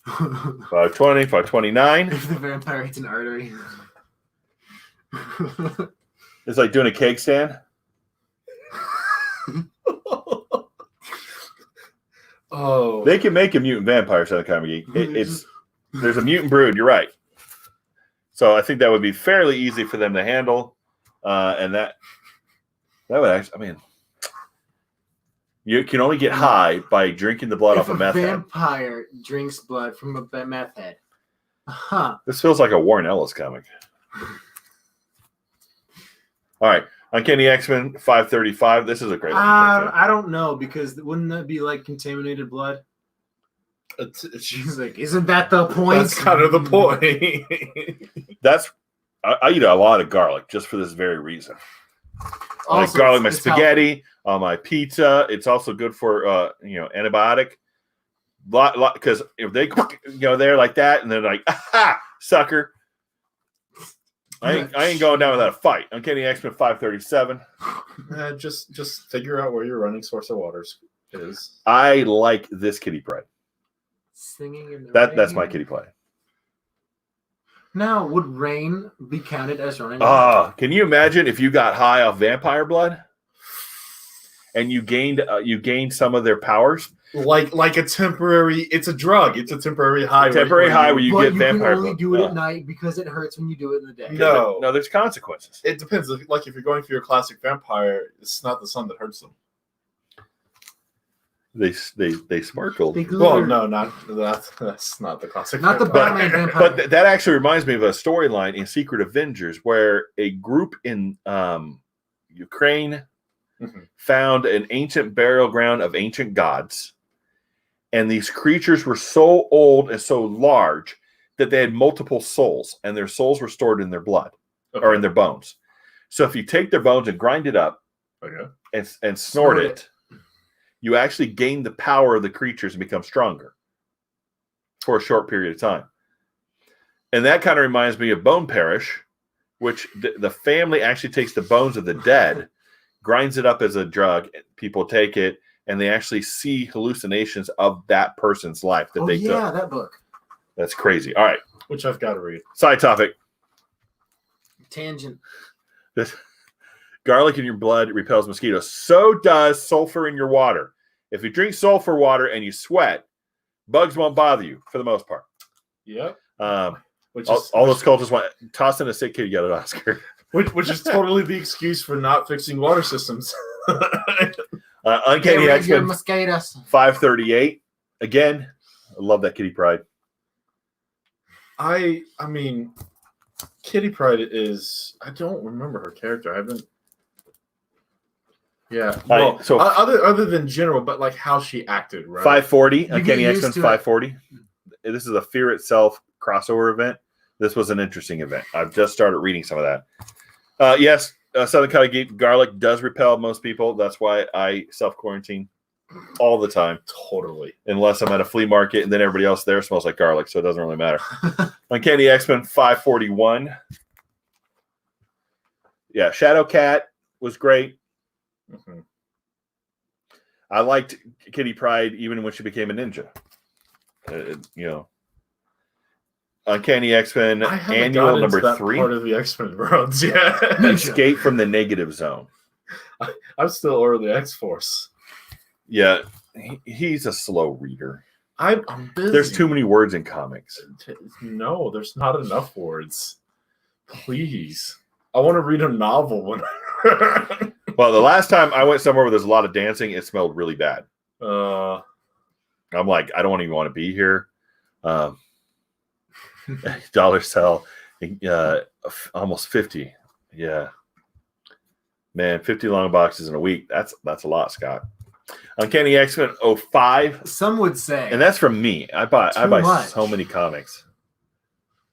$520, $529. If the vampire hits an artery. It's like doing a cake stand. Oh, they can make a mutant vampire, Southern Comic Geek. There's a mutant brood. You're right. So I think that would be fairly easy for them to handle, and that would actually. I mean, You can only get high by drinking the blood if off a a meth head. vampire drinks blood from a meth head. Huh. This feels like a Warren Ellis comic. All right. Uncanny X-Men 535. This is a great one. I don't know, because wouldn't that be like contaminated blood? She's like, isn't that the point? That's kind of the point. That's I eat a lot of garlic just for this very reason. I like Also, garlic, my it's spaghetti, on my pizza. It's also good for antibiotic. Because if they they're like that and they're like, aha, sucker. I ain't going down without a fight. Uncanny X-Men 537. Just figure out where your running source of water is. I like this kitty pride. Singing in the That's rain. my kitty play. Now, would rain be counted as running? Can you imagine if you got high off vampire blood and you gained some of their powers? Like a temporary, it's a drug. It's a temporary high. Temporary high where you but get you vampire can only blood. do it at night because it hurts when you do it in the day. No. No, there's consequences. It depends. Like if you're going for your classic vampire, it's not the sun that hurts them. They sparkled. They Well, glitter. no, that's not the classic. Not the vampire. Batman vampire. But that actually reminds me of a storyline in Secret Avengers where a group in Ukraine found an ancient burial ground of ancient gods. And these creatures were so old and so large that they had multiple souls, and their souls were stored in their blood or in their bones. So if you take their bones and grind it up and snort it, you actually gain the power of the creatures and become stronger for a short period of time. And that kind of reminds me of Bone Parish, which the family actually takes the bones of the dead, grinds it up as a drug. People take it, and they actually see hallucinations of that person's life that they took. Yeah, that book. That's crazy. All right. Which I've got to read. Side topic. Tangent. Garlic in your blood repels mosquitoes. So does sulfur in your water. If you drink sulfur water and you sweat, bugs won't bother you for the most part. Yep. All those cultists want toss in a sick kid, you got an Oscar. Which is totally the excuse for not fixing water systems. Uncanny X-Men mosquitoes. 538. Again, I love that kitty pride. I mean, Kitty Pryde is. I don't remember her character. I haven't. Yeah. Well, so other than general, but like how she acted, right? 540. You Uncanny get used X-Men to it. 540. This is a Fear Itself crossover event. This was an interesting event. I've just started reading some of that. Yes, Southern California garlic does repel most people. That's why I self-quarantine all the time. Totally. Unless I'm at a flea market and then everybody else there smells like garlic, so it doesn't really matter. Uncanny X-Men 541. Yeah, Shadow Cat was great. Mm-hmm. I liked Kitty Pryde even when she became a ninja. Uncanny X-Men I haven't annual gotten into number that 3. part of the X-Men worlds yet. Escape from the Negative Zone. I'm still early X-Force. Yeah, he's a slow reader. I'm busy. There's too many words in comics. No, there's not enough words. Please. I want to read a novel when Well, the last time I went somewhere where there's a lot of dancing, it smelled really bad. I'm like, I don't even want to be here. Dollar sell, almost 50. Yeah, man, 50 long boxes in a week. That's a lot, Scott. Uncanny X-Men 05. Some would say, And that's from me. I buy much. so many comics.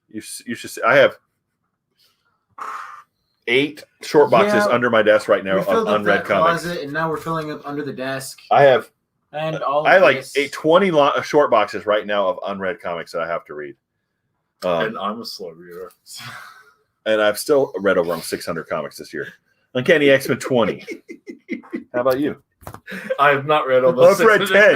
You should see. I have 8 short boxes under my desk right now we of filled up unread that comics. closet, and now we're filling up under the desk. I have And all I have of like this. 20 short boxes right now of unread comics that I have to read. and I'm a slow reader. And I've still read over 600 comics this year. Uncanny X-Men 20. How about you? I have not read all the I've read 10.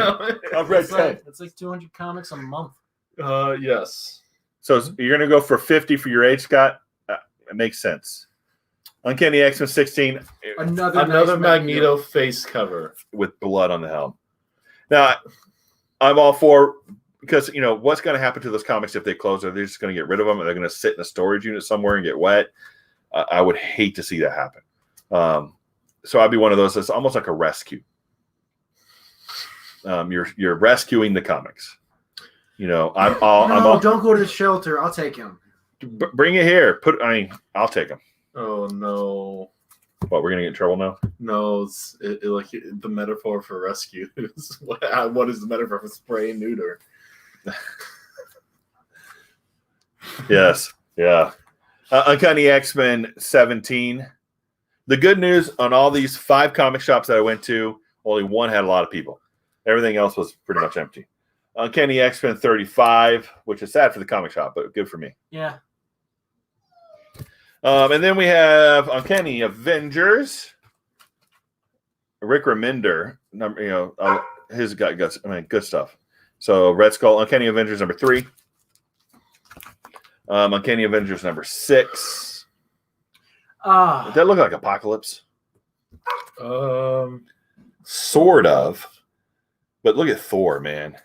I've read It's 10. like 200 comics a month. Yes. So you're going to go for 50 for your age, Scott? It makes sense. Uncanny X-Men 16 Another Another nice Magneto face cover. with blood on the helm. Now, I'm all for, because, what's going to happen to those comics if they close? Are they just going to get rid of them? Are they going to sit in a storage unit somewhere and get wet? I would hate to see that happen. So I'd be one of those that's almost like a rescue. You're rescuing the comics. You know, I'm No, all. don't go to the shelter. I'll take him. Bring it here. I'll take them. Oh no. What, we're gonna get in trouble now? No, like the metaphor for rescue is what is the metaphor for spray and neuter? Yes, yeah. Uncanny X-Men 17. The good news on all these 5 comic shops that I went to, only one had a lot of people. Everything else was pretty much empty. Uncanny X-Men 35, which is sad for the comic shop, but good for me. Yeah. And then we have Uncanny Avengers. Rick Remender, his got guts. I mean, good stuff. So Red Skull, Uncanny Avengers number 3. Uncanny Avengers number 6. Does that look like Apocalypse? Sort of. But look at Thor, man.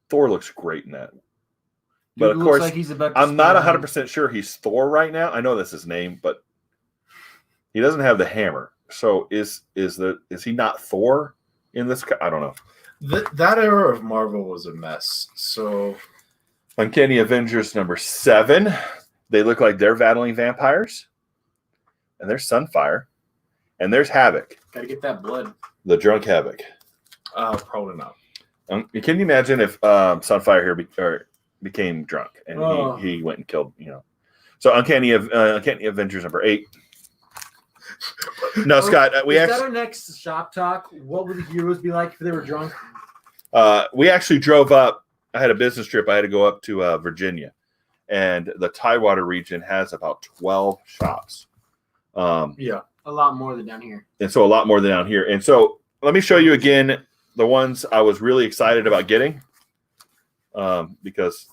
Thor looks great in that. But of course, like he's about to I'm not spin 100% sure he's Thor right now. I know that's his name, but he doesn't have the hammer. So is he not Thor in this? I don't know. That era of Marvel was a mess. So Uncanny Avengers number 7. They look like they're battling vampires. And there's Sunfire. And there's Havoc. Gotta get that blood. The drunk Havoc. Probably not. Can you imagine if Sunfire here became drunk and he went and killed, So Uncanny Avengers number 8. No, Scott, is that our next shop talk? What would the heroes be like if they were drunk? We actually drove up. I had a business trip. I had to go up to Virginia, and the Tidewater region has about 12 shops. Yeah, a lot more than down here. And so a lot more than down here. And so let me show you again the ones I was really excited about getting, because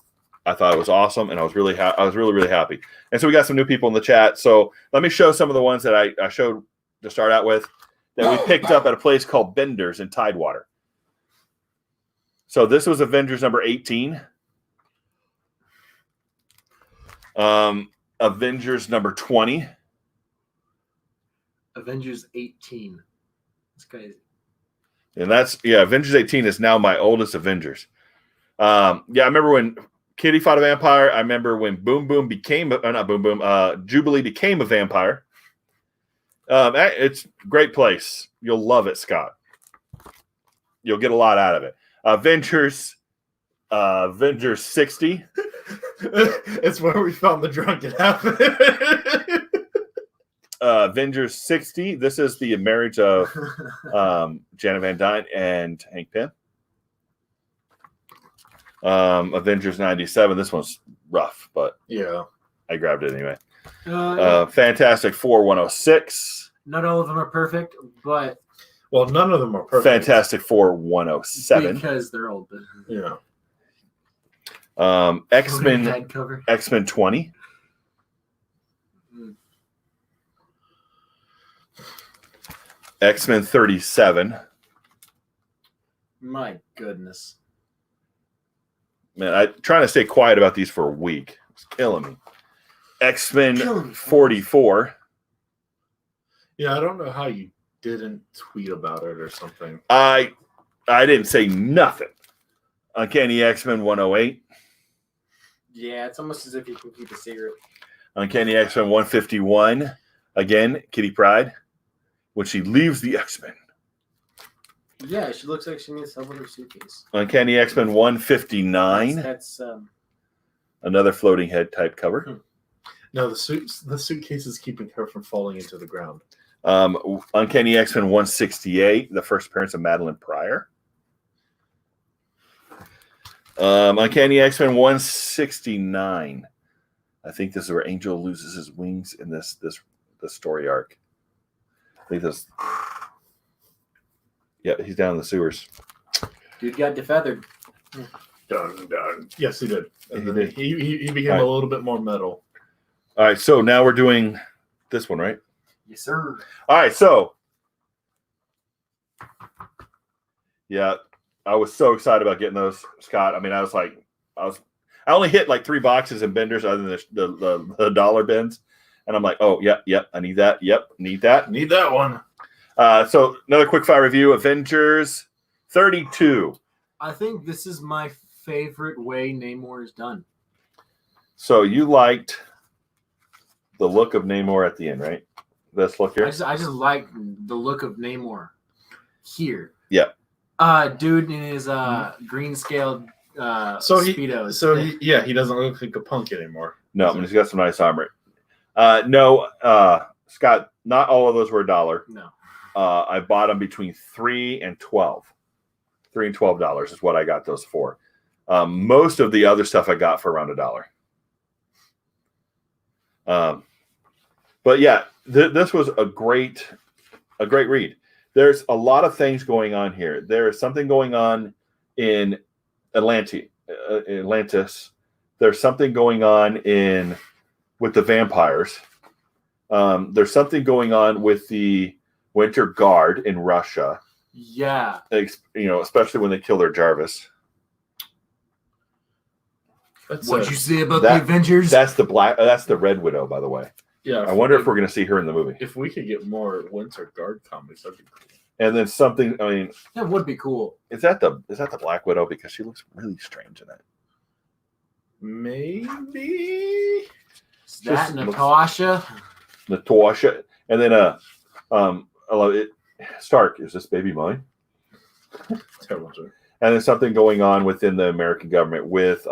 I thought it was awesome, and I was really really happy. And so we got some new people in the chat. So let me show some of the ones that I showed to start out with that we picked up at a place called Bender's in Tidewater. So this was Avengers number 18. Avengers number 20. Avengers 18. That's crazy. And Avengers 18 is now my oldest Avengers. I remember when Kitty fought a vampire. I remember when Jubilee became a vampire. It's a great place. You'll love it, Scott. You'll get a lot out of it. Avengers 60. It's where we found the drunken happened. Avengers 60. This is the marriage of Janet Van Dyne and Hank Pym. Avengers 97. This one's rough, but yeah, I grabbed it anyway. Fantastic Four 106. Not all of them are perfect, but none of them are perfect. Fantastic Four 107 because they're old. Yeah. X-Men 20. X-Men 37. My goodness. Man, I'm trying to stay quiet about these for a week. It's killing me. X-Men 44. Yeah, I don't know how you didn't tweet about it or something. I didn't say nothing. Uncanny X-Men 108. Yeah, it's almost as if you can keep a secret. Uncanny X-Men 151. Again, Kitty Pryde. When she leaves the X-Men. Yeah, she looks like she needs help with her suitcase. Uncanny X-Men 159. That's another floating head type cover. No, the suitcase is keeping her from falling into the ground. Uncanny X-Men 168, the first appearance of Madeline Pryor. Uncanny X-Men 169. I think this is where Angel loses his wings in this story arc. I think this. Yeah, he's down in the sewers. Dude got defeathered. Done. Yes, he did. He did. He became a little bit more metal. All right, so now we're doing this one, right? Yes, sir. All right, so yeah, I was so excited about getting those, Scott. I mean, I only hit like 3 boxes in Benders other than the dollar bins, and I'm like, oh, yep, I need that. Yep, need that. Need that one. So another quick fire review: Avengers 32. I think this is my favorite way Namor is done. So you liked the look of Namor at the end, right? This look here. I just like the look of Namor here. Yep. Dude in his green scaled speedos. He doesn't look like a punk anymore. No, he's got some nice armor. Scott, not all of those were $1. No. I bought them between $3 and $12. $3 and $12 is what I got those for. Most of the other stuff I got for around $1. But yeah, this was a great read. There's a lot of things going on here. There is something going on in Atlantis. There's something going on with the vampires. There's something going on with the Winter Guard in Russia. Yeah. Especially when they kill their Jarvis. What'd you say about the Avengers? That's the Red Widow, by the way. Yeah. I wonder if we're going to see her in the movie. If we could get more Winter Guard comics, that'd be cool. And then something. I mean, that would be cool. Is that the Black Widow? Because she looks really strange in it. Maybe. Is that Natasha? Natasha, and then I love it. Stark, is this baby mine? Terrible. And then something going on within the American government with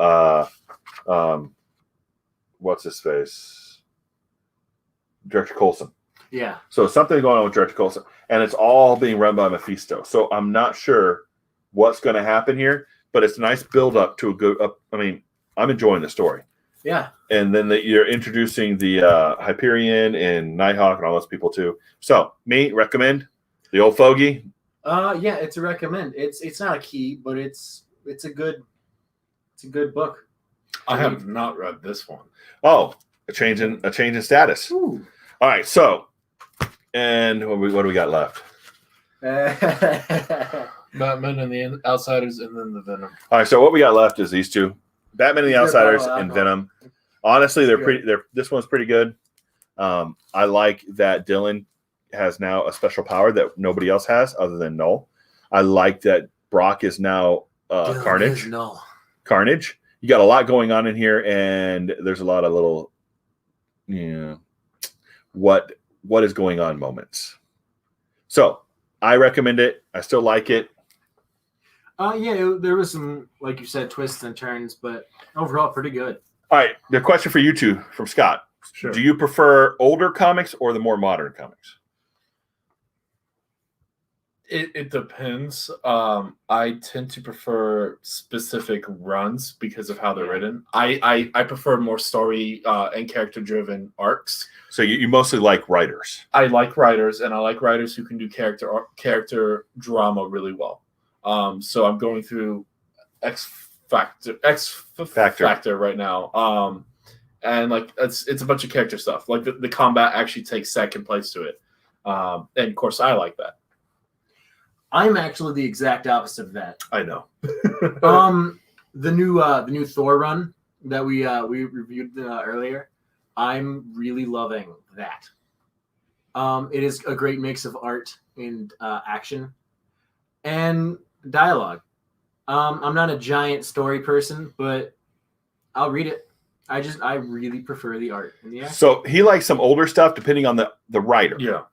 what's his face? Director Coulson. Yeah. So something going on with Director Coulson, and it's all being run by Mephisto. So I'm not sure what's going to happen here, but it's a nice build up to a good. I mean, I'm enjoying the story. Yeah. And then you're introducing the Hyperion and Nighthawk and all those people too. So me recommend the old fogey. Yeah, it's a recommend. It's not a key, but it's a good book. I have not read this one. Oh, a change in status. Ooh. All right, so and what do we got left? Batman and the Outsiders, and then the Venom. All right, so what we got left is these two: Batman and the Outsiders and Venom. Honestly, this one's pretty good. I like that Dylan has now a special power that nobody else has other than Null. I like that Brock is now Carnage. Null. Carnage. You got a lot going on in here, and there's a lot of little, what is going on moments. So I recommend it. I still like it. There was some, like you said, twists and turns, but overall pretty good. All right, the question for you two from Scott. Sure. Do you prefer older comics or the more modern comics? It depends. I tend to prefer specific runs because of how they're written. I prefer more story and character driven arcs. So you mostly like writers. I like writers, and I like writers who can do character drama really well. So I'm going through X Factor right now. And like it's a bunch of character stuff. Like the combat actually takes second place to it. And of course I like that. I'm actually the exact opposite of that. I know. The new Thor run that we reviewed earlier, I'm really loving that. It is a great mix of art and action and dialogue. I'm not a giant story person, but I'll read it. I really prefer the art and the action. So he likes some older stuff depending on the writer. Yeah.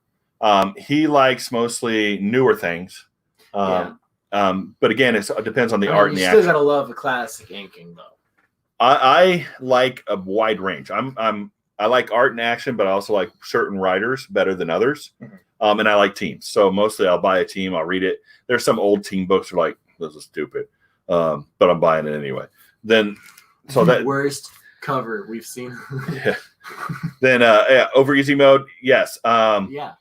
He likes mostly newer things. But again, it depends on the art and the action. You still gotta love the classic inking, though. I like a wide range. I like art and action, but I also like certain writers better than others. Mm-hmm. And I like teams. So mostly I'll buy a team, I'll read it. There's some old team books that are like, this is stupid. But I'm buying it anyway. Then so that worst cover we've seen. Yeah. Then over easy mode, yes. Yeah.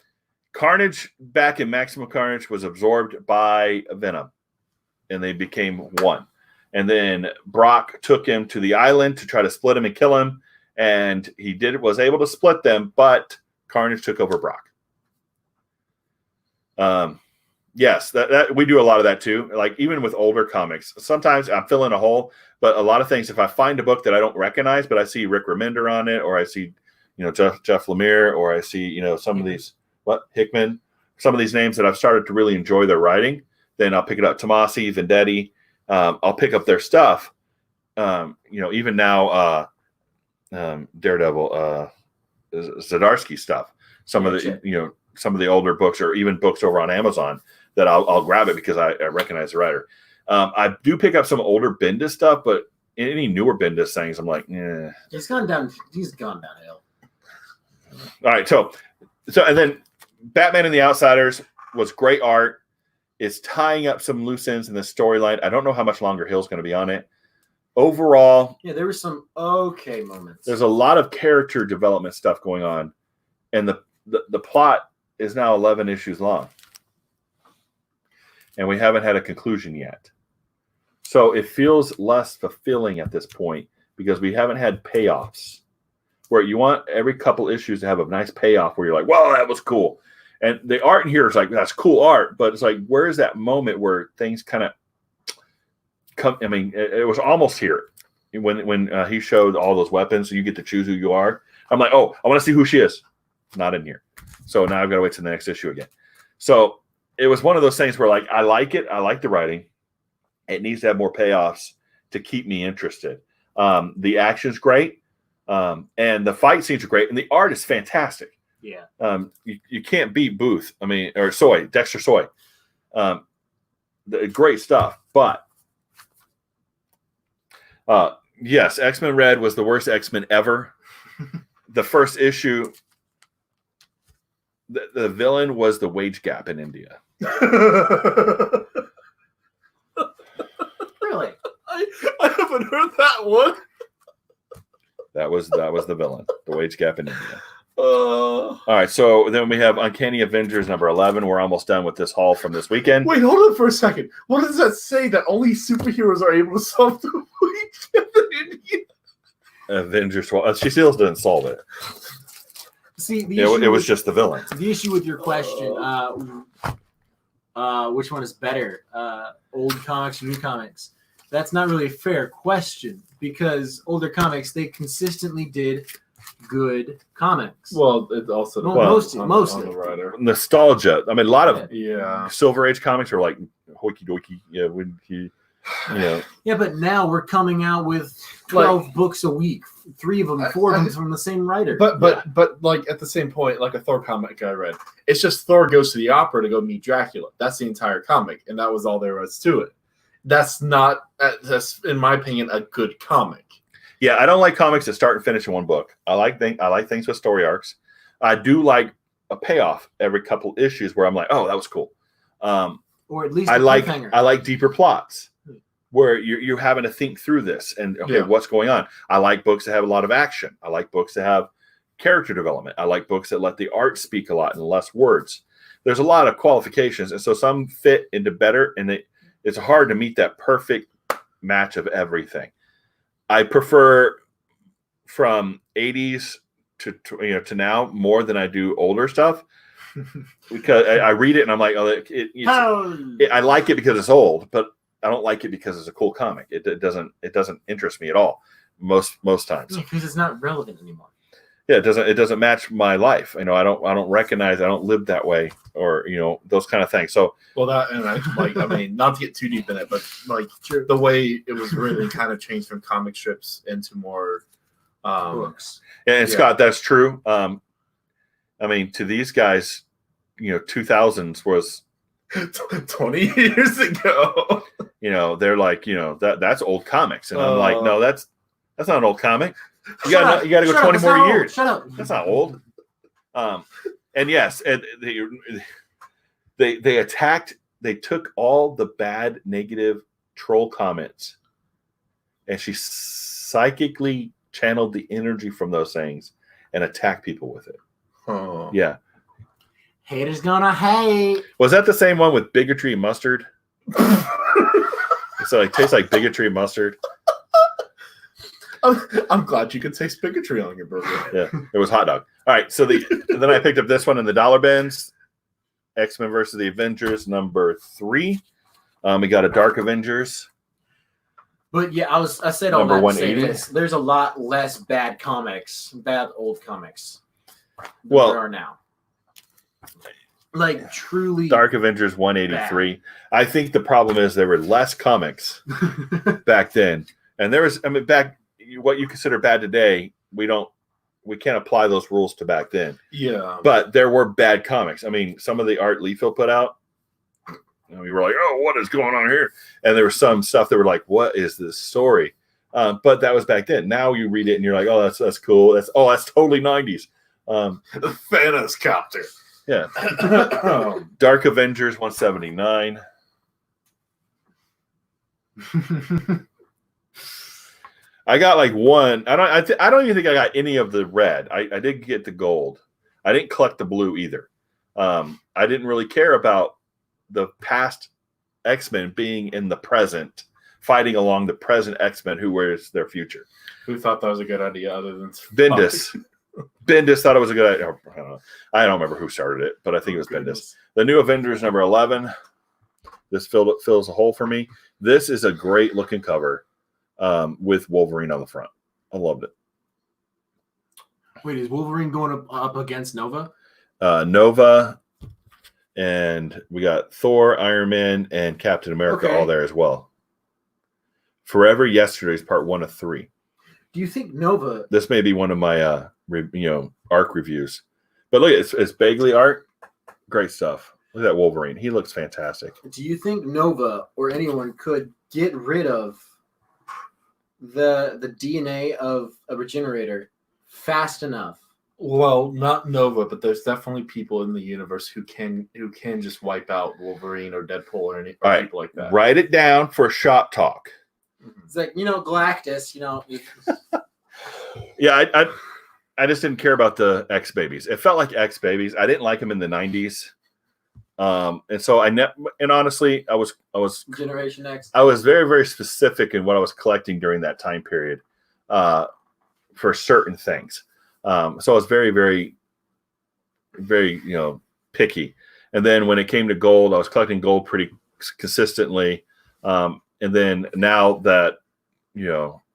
Carnage back in Maximum Carnage was absorbed by Venom, and they became one. And then Brock took him to the island to try to split him and kill him, and he was able to split them, but Carnage took over Brock. Yes, that we do a lot of that too. Like even with older comics, sometimes I'm filling a hole, but a lot of things, if I find a book that I don't recognize, but I see Rick Remender on it, or I see, Jeff Lemire, or I see, some of these. Hickman, some of these names that I've started to really enjoy their writing, then I'll pick it up. Tomasi, Vendetti, I'll pick up their stuff. Even now, Daredevil, Zdarsky stuff. Some of the older books, or even books over on Amazon, that I'll grab it because I recognize the writer. I do pick up some older Bendis stuff, but any newer Bendis things, I'm like, eh. He's gone downhill. All right, so and then Batman and the Outsiders was great art. It's tying up some loose ends in the storyline. I don't know how much longer Hill's going to be on it. Overall, yeah, there were some okay moments. There's a lot of character development stuff going on, and the plot is now 11 issues long, and we haven't had a conclusion yet. So it feels less fulfilling at this point because we haven't had payoffs where you want every couple issues to have a nice payoff where you're like, "Wow, that was cool." And the art in here is like, that's cool art, but it's like, where is that moment where things kind of come? I mean, it was almost here when he showed all those weapons, so you get to choose who you are. I'm like, oh, I want to see who she is. Not in here. So now I've got to wait till the next issue again. So it was one of those things where, like, I like it. I like the writing. It needs to have more payoffs to keep me interested. The action's great. And the fight scenes are great. And the art is fantastic. Yeah. You can't beat Booth. I mean, or Dexter Soy. Great stuff. But yes, X-Men Red was the worst X-Men ever. The first issue, the villain was the wage gap in India. Really? I haven't heard that one. That was the villain, the wage gap in India. All right, so then we have Uncanny Avengers number 11. We're almost done with this haul from this weekend. Wait, hold on for a second. What does that say that only superheroes are able to solve the wage gap in India? Avengers, she still didn't solve it. See, it was just the villain. The issue with your question, which one is better, old comics or new comics? That's not really a fair question because older comics, they consistently did good comics. Well, it also mostly on the writer. Nostalgia. I mean, a lot of Yeah. Silver Age comics are like hoikey doikey. Yeah, when he, Yeah, but now we're coming out with 12 books a week, 3 of them, 4 of them from the same writer. But like at the same point, like a Thor comic I read, it's just Thor goes to the opera to go meet Dracula. That's the entire comic, and that was all there was to it. That's not, that's in my opinion, a good comic. Yeah, I don't like comics that start and finish in one book. I like things with story arcs. I do like a payoff every couple issues where I'm like, oh, that was cool. Or at least I like deeper plots where you're having to think through this and what's going on. I like books that have a lot of action. I like books that have character development. I like books that let the art speak a lot and less words. There's a lot of qualifications, and so some fit into better, and it's hard to meet that perfect match of everything. I prefer from 80s to now more than I do older stuff because I read it and I'm like, I like it because it's old, but I don't like it because it's a cool comic. It doesn't interest me at all most times. Because it's not relevant anymore. Yeah, it doesn't match my life. I don't recognize, I don't live that way, or those kind of things. So I mean, not to get too deep in it, but like the way it was written kind of changed from comic strips into more books. And Scott, that's true. I mean, to these guys, 2000s was 20 years ago. They're like, that's old comics, and I'm like, no, that's not an old comic. You gotta go 20 more years. Shut up. That's not old. And yes, and they attacked. They took all the bad, negative troll comments, and she psychically channeled the energy from those things and attacked people with it. Oh. Yeah. Haters gonna hate. Was that the same one with bigotry and mustard? So it tastes like bigotry and mustard. I'm glad you could taste bigotry on your burger. Yeah, it was hot dog. All right, so then I picked up this one in the dollar bins, X-Men versus the Avengers number 3. We got a Dark Avengers. But yeah, I said all number that to say 180. this. There's a lot less bad old comics. Than Well, there are now. like truly Dark Avengers 183. I think the problem is there were less comics back then, and there was. I mean, back what you consider bad today, we can't apply those rules to back then. Yeah, but there were bad comics. I mean, some of the art Liefeld put out, we were like, "Oh, what is going on here?" And there was some stuff that were like, "What is this story?" But that was back then. Now you read it and you're like, "Oh, that's cool. That's totally '90s." the Thanos copter. Yeah. Dark Avengers 179. I got like one. I don't even think I got any of the red. I did get the gold. I didn't collect the blue either. I didn't really care about the past X-Men being in the present, fighting along the present X-Men who wears their future. Who thought that was a good idea other than Bendis. Bendis thought it was a good idea. I don't remember who started it, but I think it was Bendis. The New Avengers number 11. This fills a hole for me. This is a great looking cover with Wolverine on the front. I loved it. Wait, is Wolverine going up against Nova? Nova, and we got Thor, Iron Man, and Captain America all there as well. Forever Yesterday's part 1 of 3. Do you think Nova? This may be one of my arc reviews, but look, it's Bagley art, great stuff. Look at that Wolverine; he looks fantastic. Do you think Nova or anyone could get rid of the DNA of a regenerator fast enough? Well, not Nova, but there's definitely people in the universe who can just wipe out Wolverine or Deadpool or people like that. Write it down for shop talk. It's like, Galactus, Yeah, I just didn't care about the X Babies. It felt like X Babies. I didn't like them in the 90s. And so and honestly, I was Generation X. I was very, very specific in what I was collecting during that time period for certain things. So I was very, very, very, picky. And then when it came to gold, I was collecting gold pretty consistently. And then now that,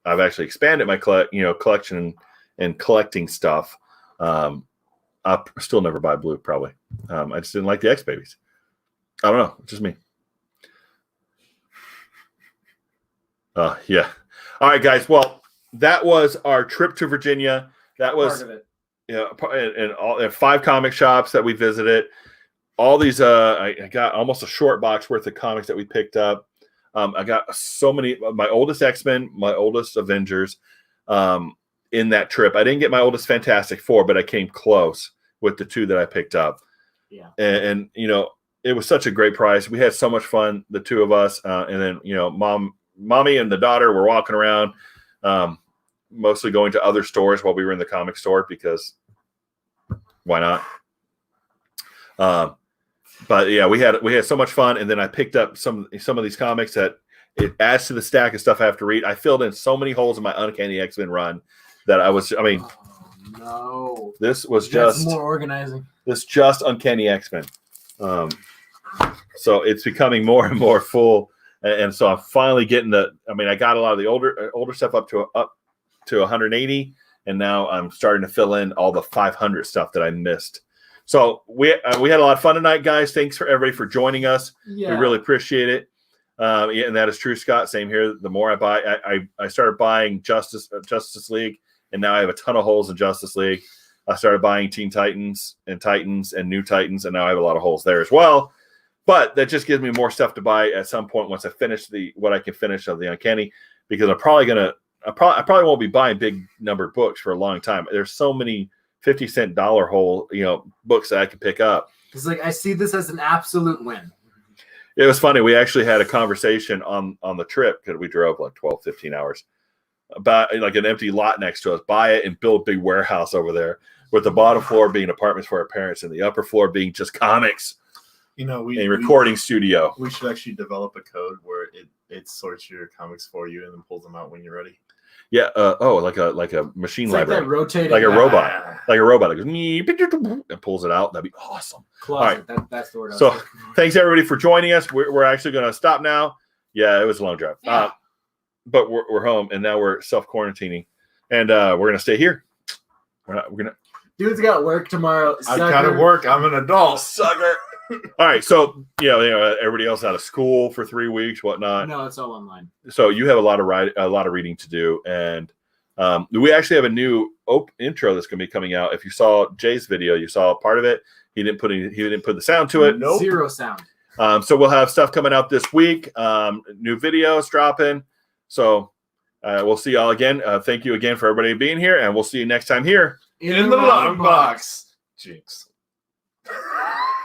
I've actually expanded my collection and collecting stuff, I'll still never buy blue, probably. I just didn't like the X Babies. I don't know. It's just me. Yeah. All right, guys. Well, that was our trip to Virginia. That was part of it. And 5 comic shops that we visited. All these, I got almost a short box worth of comics that we picked up. I got so many. My oldest X-Men, my oldest Avengers, in that trip. I didn't get my oldest Fantastic Four, but I came close with the 2 that I picked up. Yeah, and it was such a great price. We had so much fun, the 2 of us, and then mommy and the daughter were walking around, mostly going to other stores while we were in the comic store because why not? But yeah, we had so much fun, and then I picked up some of these comics that it adds to the stack of stuff I have to read. I filled in so many holes in my Uncanny X-Men run that no, this was That's just more organizing. This just Uncanny X-Men. So it's becoming more and more full, and so I'm finally getting I got a lot of the older stuff up to 180, and now I'm starting to fill in all the 500 stuff that I missed. So we had a lot of fun tonight, guys. Thanks for everybody for joining us. Yeah. We really appreciate it. And that is true, Scott. Same here. The more I buy, I started buying Justice League, and now I have a ton of holes in Justice League. I started buying Teen Titans and New Titans, and now I have a lot of holes there as well. But that just gives me more stuff to buy at some point once I finish what I can finish of the Uncanny, because I probably won't be buying big numbered books for a long time. There's so many 50-cent dollar hole, books that I can pick up. It's like, I see this as an absolute win. It was funny. We actually had a conversation on the trip because we drove like 12, 15 hours about like an empty lot next to us. Buy it and build a big warehouse over there with the bottom floor being apartments for our parents and the upper floor being just comics. A recording studio. We should actually develop a code where it sorts your comics for you and then pulls them out when you're ready. Yeah. Like a machine library. Like that rotating. Like a robot. Like a robot that goes and pulls it out. That'd be awesome. Closet. All right. That's the word. So thanks everybody for joining us. We're actually going to stop now. Yeah, it was a long drive. Yeah. But we're home, and now we're self-quarantining, and we're going to stay here. We're going to. Dude's got work tomorrow. I got to work. I'm an adult. Sucker. All right, so everybody else out of school for 3 weeks, whatnot. No, it's all online. So you have a lot of reading to do, and we actually have a new intro that's going to be coming out. If you saw Jay's video, you saw part of it. He didn't put the sound to it. Nope. Zero sound. So we'll have stuff coming out this week. New videos dropping. So we'll see y'all again. Thank you again for everybody being here, and we'll see you next time here In the long box. Jinx.